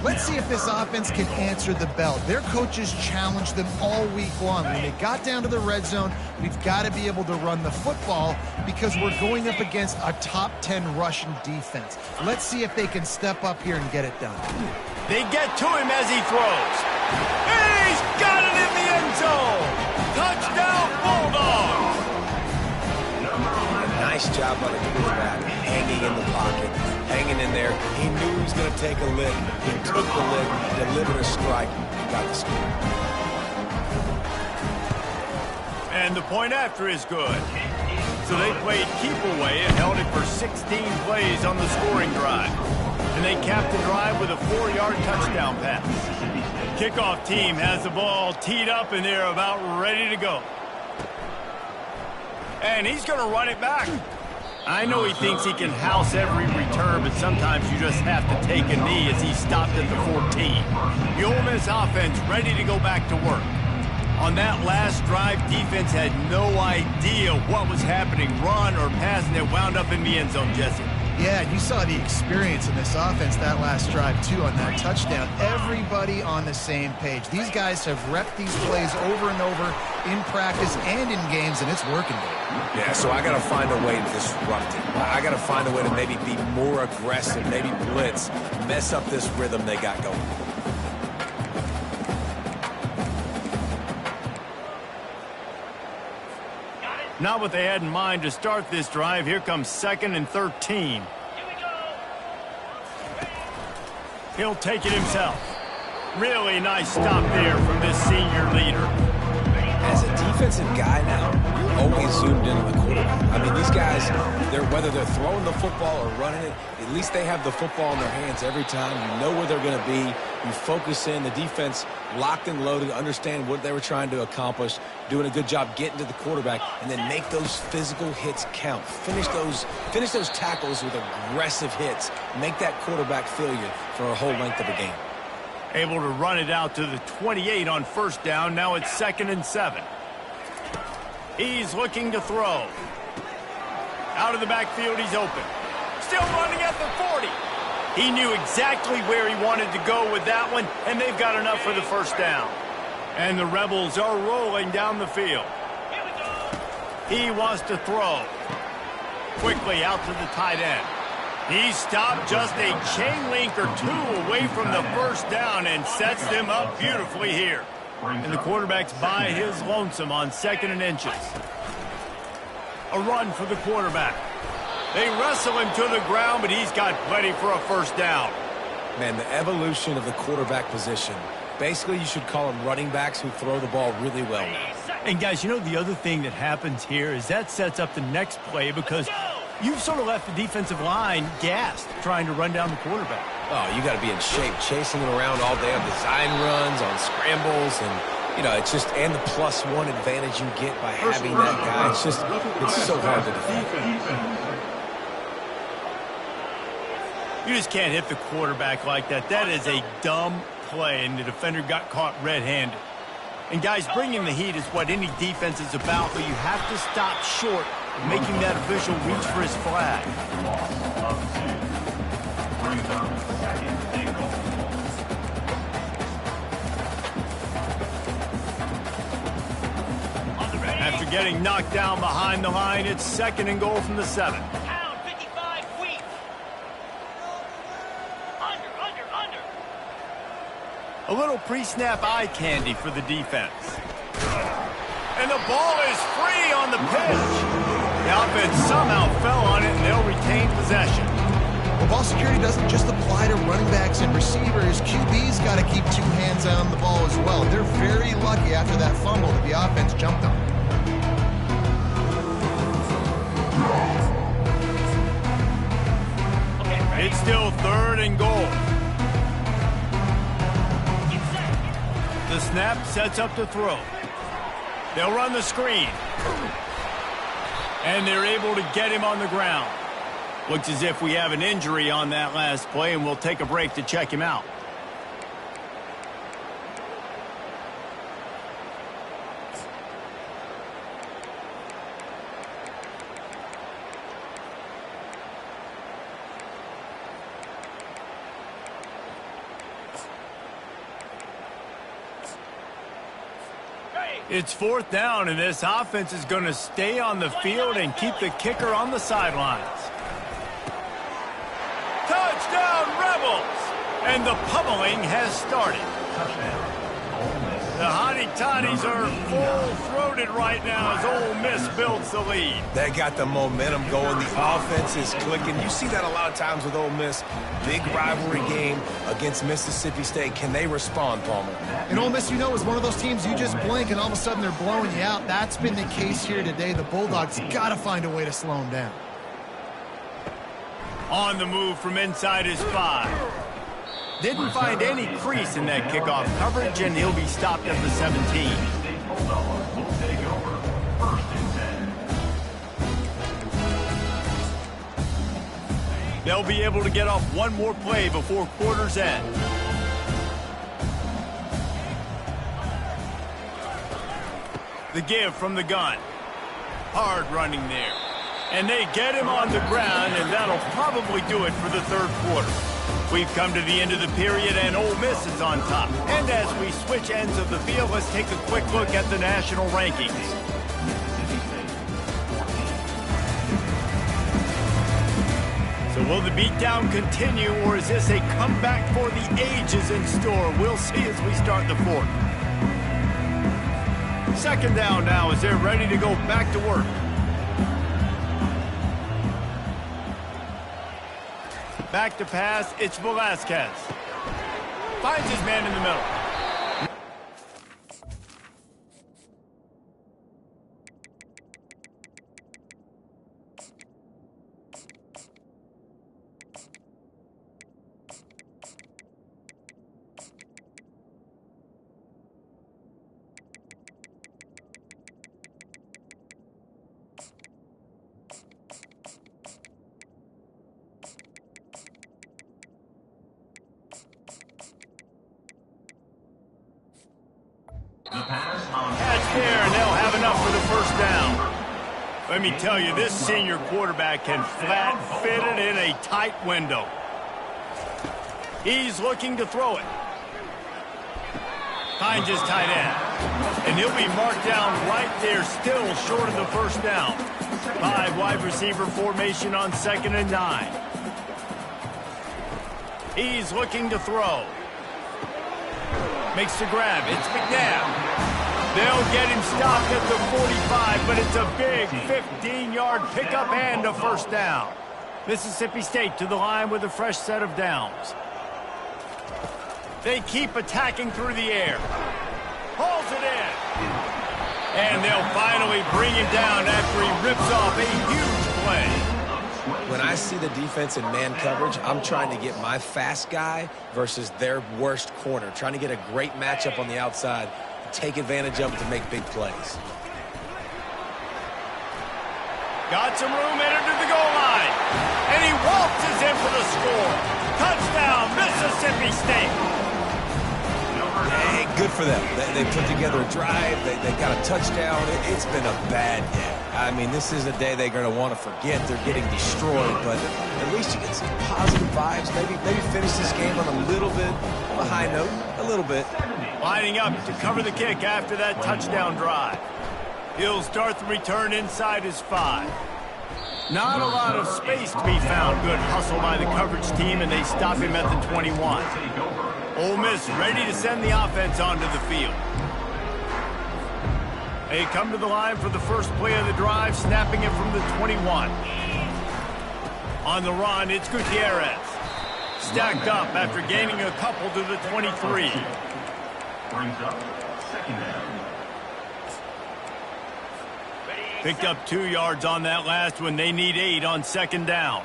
Let's see if this offense can answer the bell. Their coaches challenged them all week long. When they got down to the red zone, we've got to be able to run the football because we're going up against a top 10 Russian defense. Let's see if they can step up here and get it done. They get to him as he throws. And he's got it in the end zone. Touchdown, Bulldogs. Nice job by the quarterback, hanging in the pocket, hanging in there. He knew he was going to take a lick. He took the lick, delivered a strike, and got the score. And the point after is good. So they played keep away and held it for 16 plays on the scoring drive. And they capped the drive with a 4-yard touchdown pass. Kickoff team has the ball teed up and they're about ready to go. And he's going to run it back. I know he thinks he can house every return, but sometimes you just have to take a knee as he stopped at the 14. The Ole Miss offense ready to go back to work. On that last drive, defense had no idea what was happening, run or pass, and it wound up in the end zone, Jesse. Yeah, you saw the experience in this offense that last drive, too, on that touchdown. Everybody on the same page. These guys have repped these plays over and over in practice and in games, and it's working. Yeah, so I got to find a way to disrupt it. I got to find a way to maybe be more aggressive, maybe blitz, mess up this rhythm they got going. Not what they had in mind to start this drive. Here comes 2nd and 13. Here we go. He'll take it himself. Really nice stop there from this senior leader. As a defensive guy now, you're always zoomed into the quarterback. I mean, these guys, whether they're throwing the football or running it, at least they have the football in their hands every time. You know where they're going to be. You focus in. The defense locked and loaded, understand what they were trying to accomplish, doing a good job getting to the quarterback, and then make those physical hits count. Finish those tackles with aggressive hits. Make that quarterback feel you for a whole length of the game. Able to run it out to the 28 on first down. Now it's 2nd and 7. He's looking to throw. Out of the backfield, he's open. Still running at the 40. He knew exactly where he wanted to go with that one, and they've got enough for the first down. And the Rebels are rolling down the field. Here we go. He wants to throw. Quickly out to the tight end. He stopped just a chain link or two away from the first down and sets them up beautifully here. And the quarterback's by his lonesome on 2nd and inches. A run for the quarterback. They wrestle him to the ground, but he's got plenty for a first down. Man, the evolution of the quarterback position. Basically, you should call them running backs who throw the ball really well now. And guys, you know the other thing that happens here is that sets up the next play because you've sort of left the defensive line gassed trying to run down the quarterback. Oh, you got to be in shape, chasing him around all day on design runs, on scrambles, and, you know, it's just, and the +1 advantage you get by having that guy. It's just, it's so hard to defend. You just can't hit the quarterback like that. That is a dumb play, and the defender got caught red-handed. And, guys, bringing the heat is what any defense is about, but you have to stop short of making that official reach for his flag. After getting knocked down behind the line, it's 2nd and goal from the 7. Pound 55 weak. Under. A little pre-snap eye candy for the defense. And the ball is free on the pitch. The offense somehow fell on it, and they'll retain possession. Well, ball security doesn't just apply to running backs and receivers. QB's got to keep 2 hands on the ball as well. They're very lucky after that fumble that the offense jumped on. It's still 3rd and goal. The snap sets up the throw. They'll run the screen. And they're able to get him on the ground. Looks as if we have an injury on that last play, and we'll take a break to check him out. It's 4th down, and this offense is going to stay on the field and keep the kicker on the sidelines. Touchdown, Rebels! And the pummeling has started. The Hottie Toddies are full-throated right now as Ole Miss builds the lead. They got the momentum going. The offense is clicking. You see that a lot of times with Ole Miss. Big rivalry game against Mississippi State. Can they respond, Palmer? And Ole Miss, you know, is one of those teams you just blink and all of a sudden they're blowing you out. That's been the case here today. The Bulldogs got to find a way to slow them down. On the move from inside his 5. Didn't find any crease in that kickoff coverage, and he'll be stopped at the 17. They'll be able to get off one more play before quarter's end. The give from the gun. Hard running there. And they get him on the ground, and that'll probably do it for the 3rd quarter. We've come to the end of the period, and Ole Miss is on top. And as we switch ends of the field, let's take a quick look at the national rankings. So will the beatdown continue, or is this a comeback for the ages in store? We'll see as we start the 4th. 2nd down now as they're ready to go back to work. Back to pass, it's Velasquez. Finds his man in the middle. Catch there, and they'll have enough for the 1st down. Let me tell you, this senior quarterback can flat fit it in a tight window. He's looking to throw it. Finds his tight end. And he'll be marked down right there, still short of the 1st down. 5 wide receiver formation on 2nd and 9. He's looking to throw. Makes the grab. It's McNabb. They'll get him stopped at the 45, but it's a big 15-yard pickup and a 1st down. Mississippi State to the line with a fresh set of downs. They keep attacking through the air. Hauls it in. And they'll finally bring him down after he rips off a huge play. When I see the defense in man coverage, I'm trying to get my fast guy versus their worst corner, trying to get a great matchup on the outside, take advantage of it to make big plays. Got some room, entered to the goal line. And he waltzes in for the score. Touchdown, Mississippi State. Hey, good for them. They put together a drive. They got a touchdown. It's been a bad day. I mean, this is a day they're going to want to forget. They're getting destroyed, but at least you get some positive vibes. Maybe finish this game on a little bit of a high note, a little bit. Lining up to cover the kick after that touchdown drive. He'll start the return inside his 5. Not a lot of space to be found. Good hustle by the coverage team, and they stop him at the 21. Ole Miss ready to send the offense onto the field. They come to the line for the first play of the drive, snapping it from the 21. On the run, it's Gutierrez. Stacked up after gaining a couple to the 23. Brings up 2nd down. Picked up 2 yards on that last one. They need 8 on 2nd down.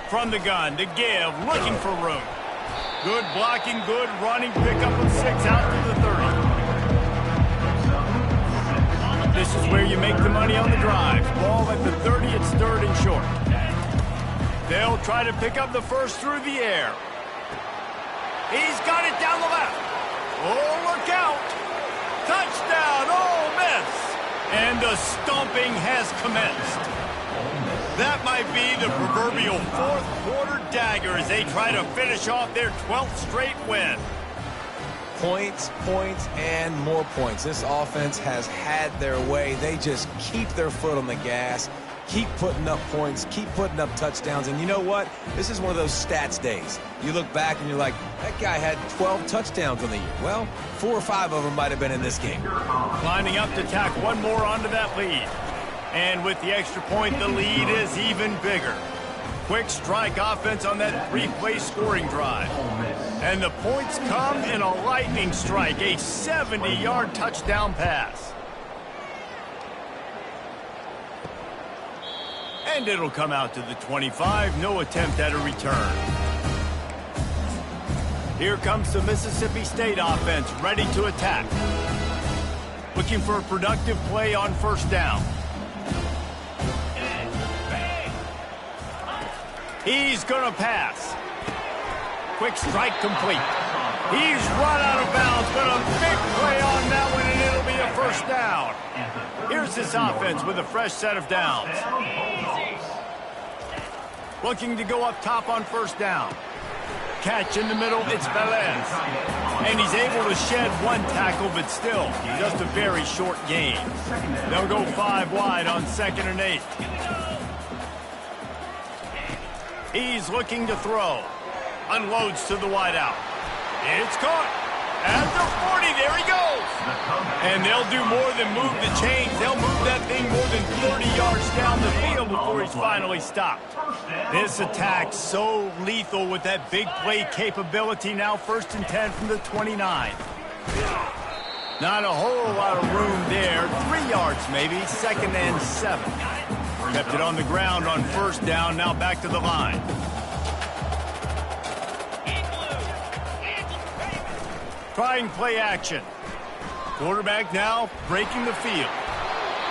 From the gun, the give, looking for room. Good blocking, good running, pickup of 6 out to the 30. This is where you make the money on the drive. Ball at the 30, it's 3rd and short. They'll try to pick up the 1st through the air. He's got it down the left. Oh, look out. Touchdown, Ole Miss. And the stomping has commenced. That might be the proverbial 4th quarter dagger as they try to finish off their 12th straight win. Points, points, and more points. This offense has had their way. They just keep their foot on the gas, keep putting up points, keep putting up touchdowns. And you know what? This is one of those stats days. You look back and you're like, that guy had 12 touchdowns on the year. Well, 4 or 5 of them might have been in this game. Lining up to tack one more onto that lead. And with the extra point, the lead is even bigger. Quick strike offense on that 3-play scoring drive. And the points come in a lightning strike, a 70-yard touchdown pass. And it'll come out to the 25, no attempt at a return. Here comes the Mississippi State offense, ready to attack. Looking for a productive play on first down. He's going to pass. Quick strike complete. He's run out of bounds, but a big play on that one, and it'll be a first down. Here's this offense with a fresh set of downs. Looking to go up top on first down. Catch in the middle, it's Velez. And he's able to shed one tackle, but still, just a very short gain. They'll go 5 wide on 2nd and 8. He's looking to throw. Unloads to the wideout. It's caught. At the 40, there he goes. And they'll do more than move the chains. They'll move that thing more than 30 yards down the field before he's finally stopped. This attack so lethal with that big play capability. Now 1st and 10 from the 29. Not a whole lot of room there. 3 yards maybe. 2nd and 7. Kept it on the ground on first down, now back to the line. Trying play action. Quarterback now breaking the field.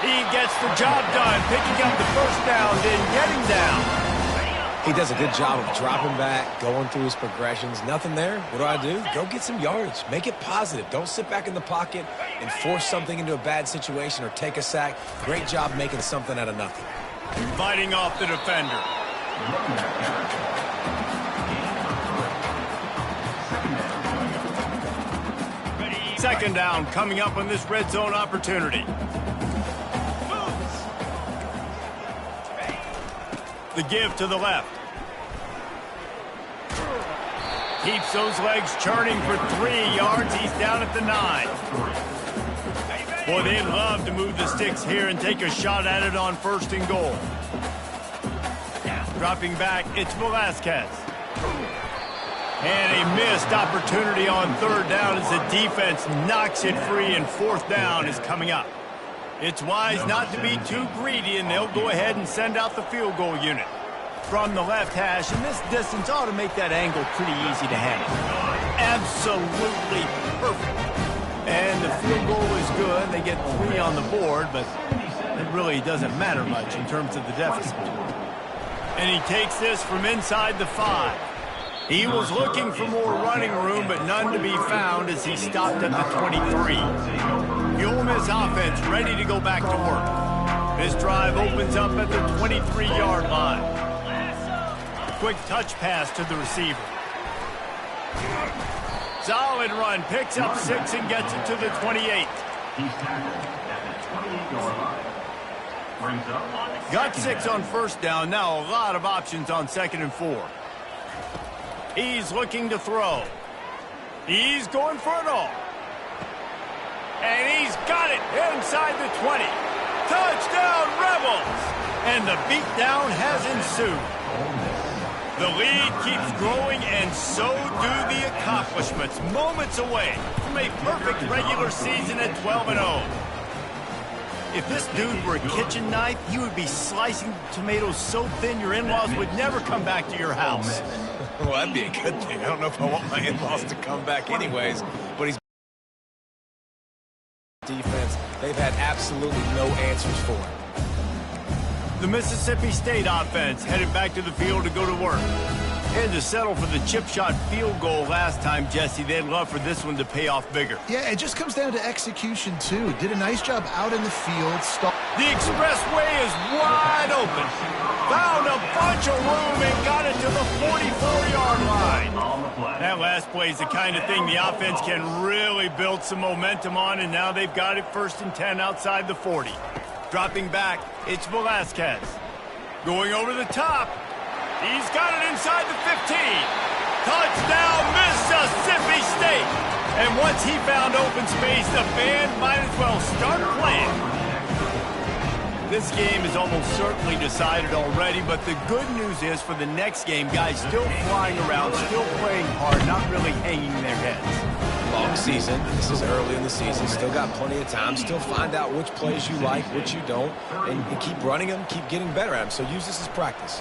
He gets the job done, picking up the first down, then getting down. He does a good job of dropping back, going through his progressions. Nothing there. What do? Go get some yardage. Make it positive. Don't sit back in the pocket and force something into a bad situation or take a sack. Great job making something out of nothing. Fighting off the defender. Second down coming up on this red zone opportunity. The give to the left. Keeps those legs churning for 3 yards. He's down at the 9. Boy, they'd love to move the sticks here and take a shot at it on 1st and goal. Dropping back, it's Velasquez. And a missed opportunity on 3rd down as the defense knocks it free, and 4th down is coming up. It's wise not to be too greedy, and they'll go ahead and send out the field goal unit. From the left hash, and this distance ought to make that angle pretty easy to handle. Absolutely perfect. And the field goal is good. They get 3 on the board, but it really doesn't matter much in terms of the deficit. And he takes this from inside the 5. He was looking for more running room, but none to be found as he stopped at the 23. The Ole Miss offense ready to go back to work. This drive opens up at the 23-yard line. Quick touch pass to the receiver. Solid run, picks up 6 and gets it to the 28. Got 6 on first down. Now a lot of options on 2nd and 4. He's looking to throw. He's going for it all. And he's got it inside the 20. Touchdown, Rebels! And the beatdown has ensued. The lead keeps growing, and so do the accomplishments. Moments away from a perfect regular season at 12-0. If this dude were a kitchen knife, you would be slicing tomatoes so thin your in-laws would never come back to your house. Well, that'd be a good thing. I don't know if I want my in-laws to come back anyways, but he's defense. They've had absolutely no answers for him. The Mississippi State offense headed back to the field to go to work. And to settle for the chip shot field goal last time, Jesse, they'd love for this one to pay off bigger. Yeah, it just comes down to execution, too. Did a nice job out in the field. The expressway is wide open. Found a bunch of room and got it to the 44-yard line. And That last play is the kind of thing the offense can really build some momentum on, and now they've got it 1st and 10 outside the 40. Dropping back, it's Velasquez. Going over the top. He's got it inside the 15. Touchdown, Mississippi State. And once he found open space, the band might as well start playing. This game is almost certainly decided already, but the good news is for the next game, guys still flying around, still playing hard, not really hanging their heads. Long season. This is early in the season. Still got plenty of time. Still find out which plays you like, which you don't, and keep running them, keep getting better at them. So use this as practice.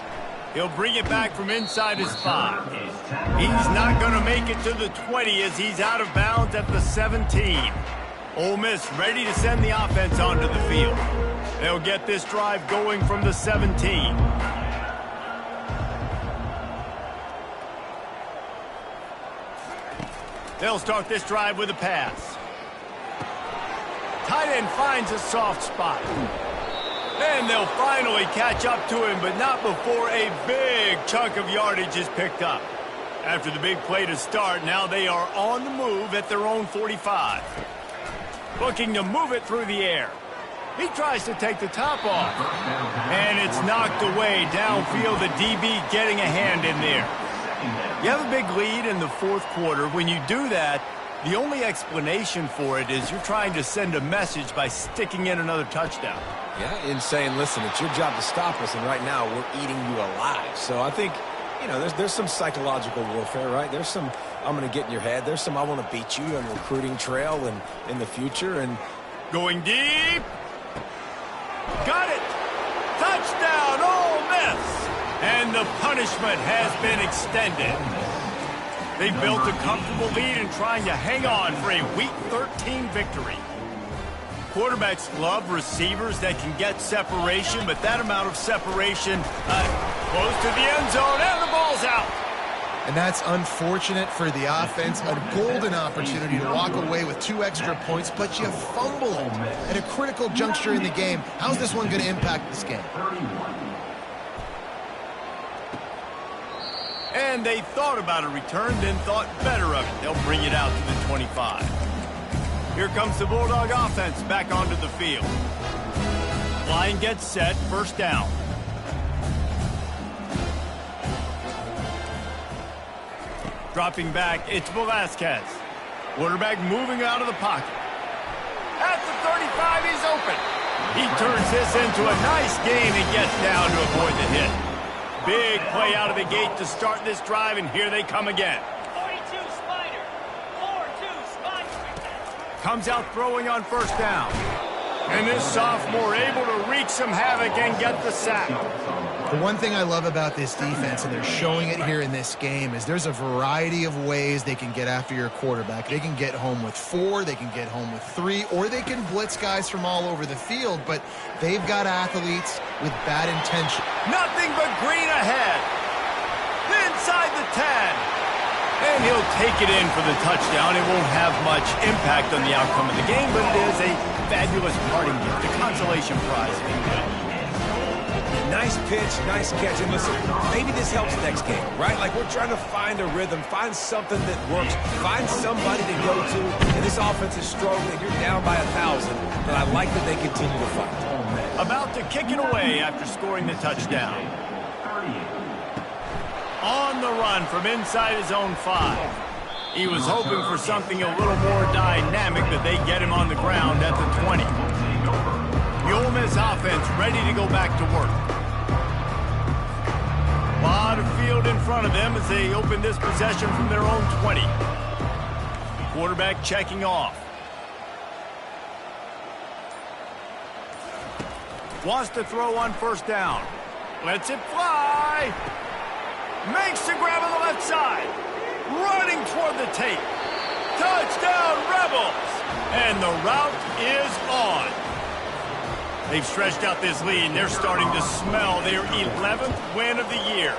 He'll bring it back from inside his 5. He's not going to make it to the 20 as he's out of bounds at the 17. Ole Miss ready to send the offense onto the field. They'll get this drive going from the 17. They'll start this drive with a pass. Tight end finds a soft spot. And they'll finally catch up to him, but not before a big chunk of yardage is picked up. After the big play to start, now they are on the move at their own 45. Looking to move it through the air. He tries to take the top off. And it's knocked away downfield, the DB getting a hand in there. You have a big lead in the 4th quarter. When you do that, the only explanation for it is you're trying to send a message by sticking in another touchdown. Yeah, and saying, listen, it's your job to stop us, and right now we're eating you alive. So I think, you know, there's some psychological warfare, right? There's some, I'm going to get in your head. There's some, I want to beat you on the recruiting trail and in the future. And going deep. Got it. Touchdown, Ole Miss. And the punishment has been extended. They built a comfortable lead and trying to hang on for a Week 13 victory. Quarterbacks love receivers that can get separation, but that amount of separation close to the end zone, and the ball's out. And that's unfortunate for the offense. A golden opportunity to walk away with 2 extra points, but you fumble it at a critical juncture in the game. How's this one going to impact this game? And they thought about a return, then thought better of it. They'll bring it out to the 25. Here comes the Bulldog offense back onto the field. Line gets set, 1st down. Dropping back, it's Velasquez. Quarterback moving out of the pocket. At the 35, he's open. He turns this into a nice gain and gets down to avoid the hit. Big play out of the gate to start this drive, and here they come again. 42 Spider. 4-2 Spider. Comes out throwing on 1st down. And this sophomore able to wreak some havoc and get the sack. The one thing I love about this defense, and they're showing it here in this game, is there's a variety of ways they can get after your quarterback. They can get home with 4, they can get home with 3, or they can blitz guys from all over the field, but they've got athletes with bad intention. Nothing but green ahead. Inside the 10. And he'll take it in for the touchdown. It won't have much impact on the outcome of the game, but it is a fabulous parting gift, a consolation prize, if you will. nice pitch, nice catch. And listen, maybe this helps next game, right? Like we're trying to find a rhythm, find something that works, find somebody to go to. And this offense is struggling. You're down by 1,000, but I like that they continue to fight. About to kick it away after scoring the touchdown. On the run from inside his own 5. He was hoping for something a little more dynamic, but they get him on the ground at the 20. The Ole Miss offense ready to go back to work. A lot of field in front of them as they open this possession from their own 20. Quarterback checking off. Wants to throw on first down. Lets it fly. Makes the grab on the left side. Running toward the tape. Touchdown, Rebels! And the route is on. They've stretched out this lead, and they're starting to smell their 11th win of the year.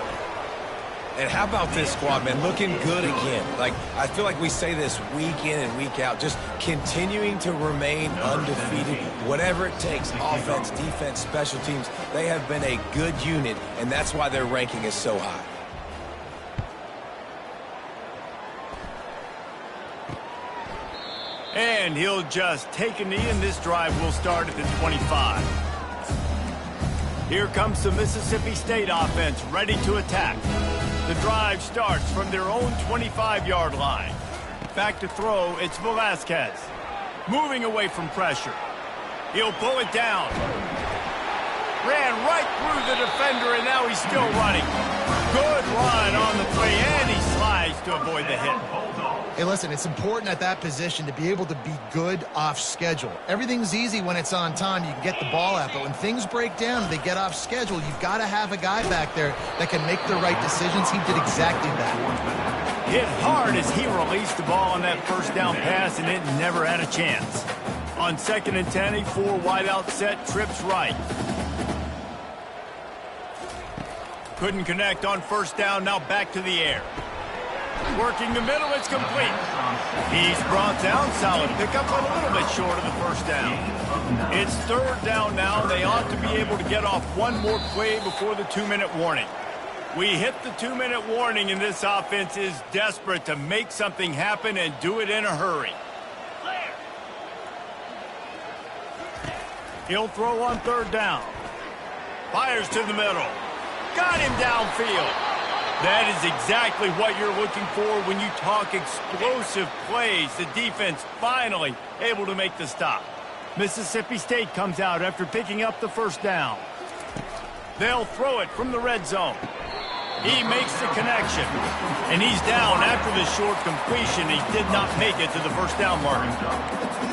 And how about this squad, man? Looking good again. Like, I feel like we say this week in and week out, just continuing to remain undefeated. Whatever it takes, offense, defense, special teams, they have been a good unit, and that's why their ranking is so high. And he'll just take a knee, and this drive will start at the 25. Here comes the Mississippi State offense, ready to attack. The drive starts from their own 25-yard line. Back to throw, it's Velasquez. Moving away from pressure. He'll pull it down. Ran right through the defender, and now he's still running. Good run on the play, and he slides to avoid the hit. Hey, listen, it's important at that position to be able to be good off schedule. Everything's easy when it's on time. You can get the ball out, but when things break down and they get off schedule, you've got to have a guy back there that can make the right decisions. He did exactly that. Hit hard as he released the ball on that first down pass, and it never had a chance. On 2nd and 10, a 4 wideout set, trips right. Couldn't connect on first down, now back to the air. Working the middle, it's complete. He's brought down, solid pickup, but a little bit short of the first down. It's 3rd down now. They ought to be able to get off one more play before the 2-minute warning. We hit the 2-minute warning, and this offense is desperate to make something happen and do it in a hurry. He'll throw on 3rd down. Fires to the middle. Got him downfield. That is exactly what you're looking for when you talk explosive plays. The defense finally able to make the stop. Mississippi State comes out after picking up the first down. They'll throw it from the red zone. He makes the connection, and he's down after the short completion. He did not make it to the first down mark.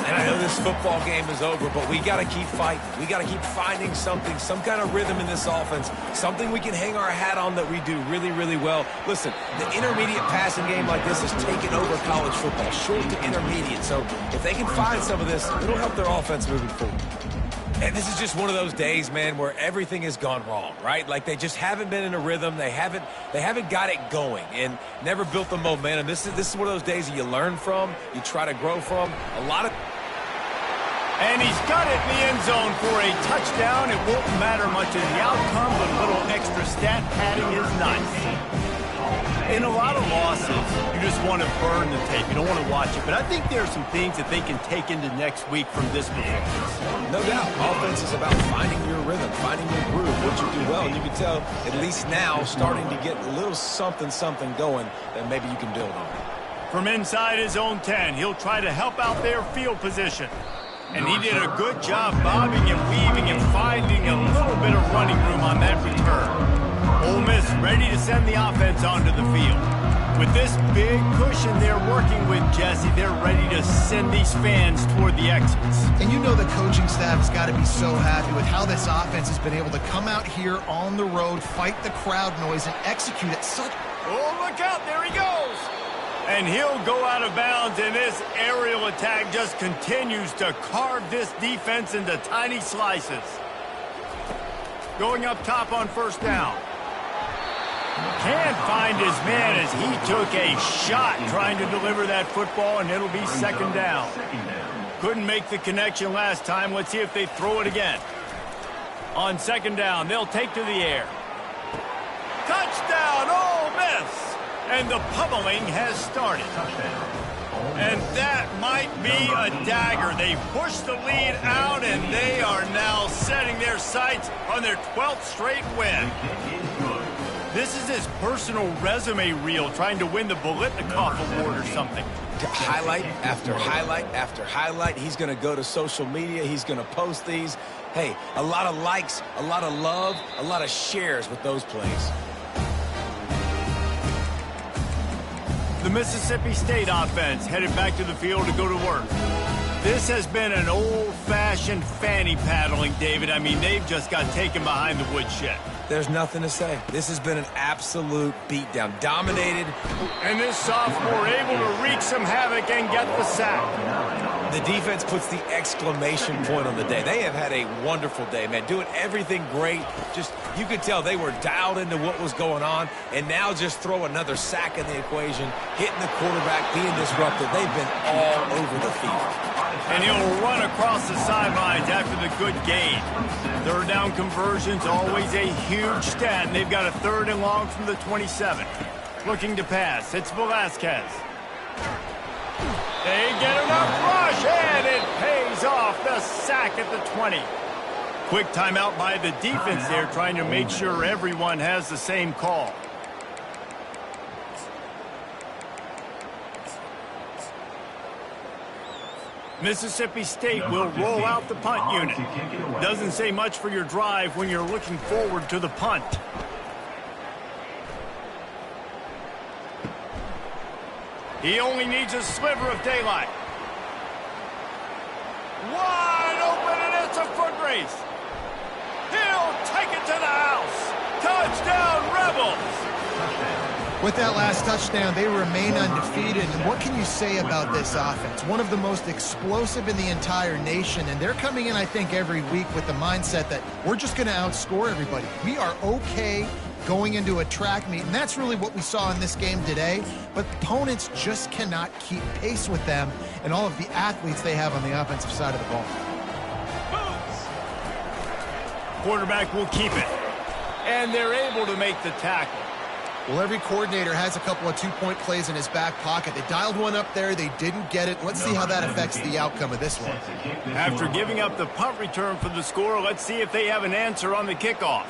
And I know this football game is over, but we got to keep fighting. We got to keep finding something, some kind of rhythm in this offense, something we can hang our hat on that we do really, really well. Listen, the intermediate passing game like this has taken over college football, short to intermediate. So if they can find some of this, it'll help their offense moving forward. And this is just one of those days, man, where everything has gone wrong, right? Like they just haven't been in a rhythm. They haven't got it going and never built the momentum. This is one of those days that you learn from, you try to grow from. And he's got it in the end zone for a touchdown. It won't matter much in the outcome, but a little extra stat padding is nice. In a lot of losses, you just want to burn the tape. You don't want to watch it. But I think there are some things that they can take into next week from this performance. No doubt. Offense is about finding your rhythm, finding your groove, what you do well. And you can tell, at least now, starting to get a little something going that maybe you can build on. From inside his own 10, he'll try to help out their field position. And he did a good job bobbing and weaving and finding a little bit of running room on that return. Ole Miss ready to send the offense onto the field. With this big cushion they're working with, Jesse, they're ready to send these fans toward the exits. And you know the coaching staff has got to be so happy with how this offense has been able to come out here on the road, fight the crowd noise, and execute at such... Oh, look out, there he goes! And he'll go out of bounds, and this aerial attack just continues to carve this defense into tiny slices. Going up top on first down. Can't find his man as he took a shot trying to deliver that football, and it'll be 2nd down. Couldn't make the connection last time. Let's see if they throw it again. On 2nd down, they'll take to the air. Touchdown, Ole Miss! And the pummeling has started. And that might be a dagger. They push the lead out, and they are now setting their sights on their 12th straight win. This is his personal resume reel, trying to win the Bolitnikoff Award or something. Highlight after highlight after highlight. He's going to go to social media. He's going to post these. Hey, a lot of likes, a lot of love, a lot of shares with those plays. The Mississippi State offense headed back to the field to go to work. This has been an old-fashioned fanny paddling, David. I mean, they've just got taken behind the woodshed. There's nothing to say. This has been an absolute beatdown. Dominated. And this sophomore able to wreak some havoc and get the sack. The defense puts the exclamation point on the day. They have had a wonderful day, man. Doing everything great. Just, you could tell they were dialed into what was going on. And now just throw another sack in the equation. Hitting the quarterback, being disruptive. They've been all over the field. And he'll run across the sidelines after the good gain. 3rd down conversions, always a huge stat. And they've got a 3rd and long from the 27. Looking to pass. It's Velasquez. They get enough rush, and it pays off. The sack at the 20. Quick timeout by the defense there, trying to make sure everyone has the same call. Mississippi State will roll out the punt unit. Doesn't say much for your drive when you're looking forward to the punt. He only needs a sliver of daylight. Wide open, and it's a foot race. He'll take it to the house. Touchdown, Rebels! With that last touchdown, they remain undefeated. And what can you say about this offense? One of the most explosive in the entire nation. And they're coming in, I think, every week with the mindset that we're just going to outscore everybody. We are okay going into a track meet. And that's really what we saw in this game today. But opponents just cannot keep pace with them and all of the athletes they have on the offensive side of the ball. Quarterback will keep it. And they're able to make the tackle. Well, every coordinator has a couple of two-point plays in his back pocket. They dialed one up there. They didn't get it. Let's see how that affects the outcome of this one. After giving up the punt return for the score, let's see if they have an answer on the kickoff.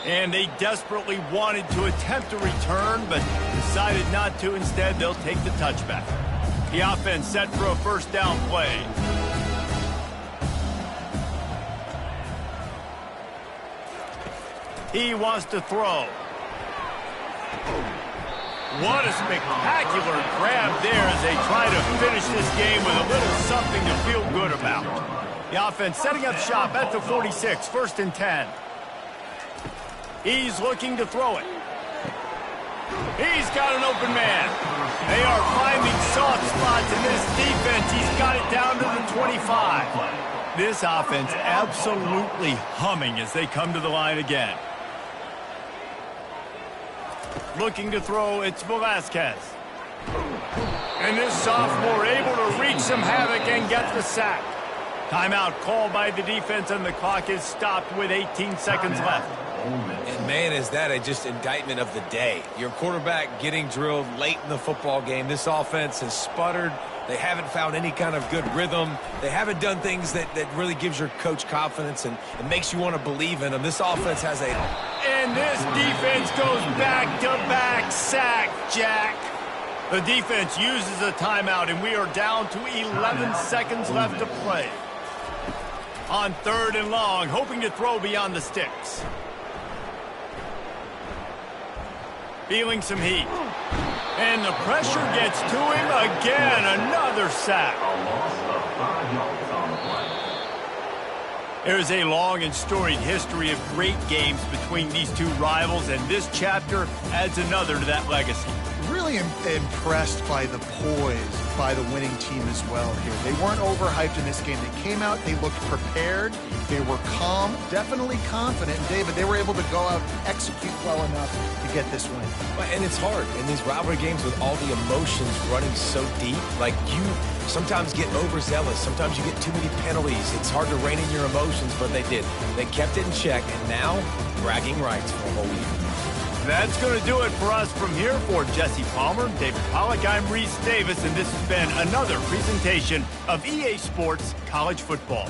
And they desperately wanted to attempt a return, but decided not to. Instead, they'll take the touchback. The offense set for a first down play. He wants to throw. What a spectacular grab there as they try to finish this game with a little something to feel good about. The offense setting up shop at the 46, 1st and 10. He's looking to throw it. He's got an open man. They are finding soft spots in this defense. He's got it down to the 25. This offense absolutely humming as they come to the line again. Looking to throw, it's Velasquez. And this sophomore able to wreak some havoc and get the sack. Timeout called by the defense, and the clock is stopped with 18 seconds left. And man, is that a just indictment of the day. Your quarterback getting drilled late in the football game. This offense has sputtered. They haven't found any kind of good rhythm. They haven't done things that really gives your coach confidence and makes you want to believe in them. This offense has a... And this defense goes back-to-back sack, Jack. The defense uses a timeout, and we are down to 11 seconds left to play. On 3rd and long, hoping to throw beyond the sticks. Feeling some heat. And the pressure gets to him again. Another sack. There's a long and storied history of great games between these two rivals, and this chapter adds another to that legacy. Really impressed by the poise by the winning team as well here. They weren't overhyped in this game. They came out, they looked prepared, they were calm, definitely confident. And David, they were able to go out and execute well enough to get this win. And it's hard in these rivalry games with all the emotions running so deep. Like, you sometimes get overzealous. Sometimes you get too many penalties. It's hard to rein in your emotions, but they did. They kept it in check, and now bragging rights for a whole year. That's going to do it for us from here. For Jesse Palmer, David Pollack, I'm Reese Davis, and this has been another presentation of EA Sports College Football.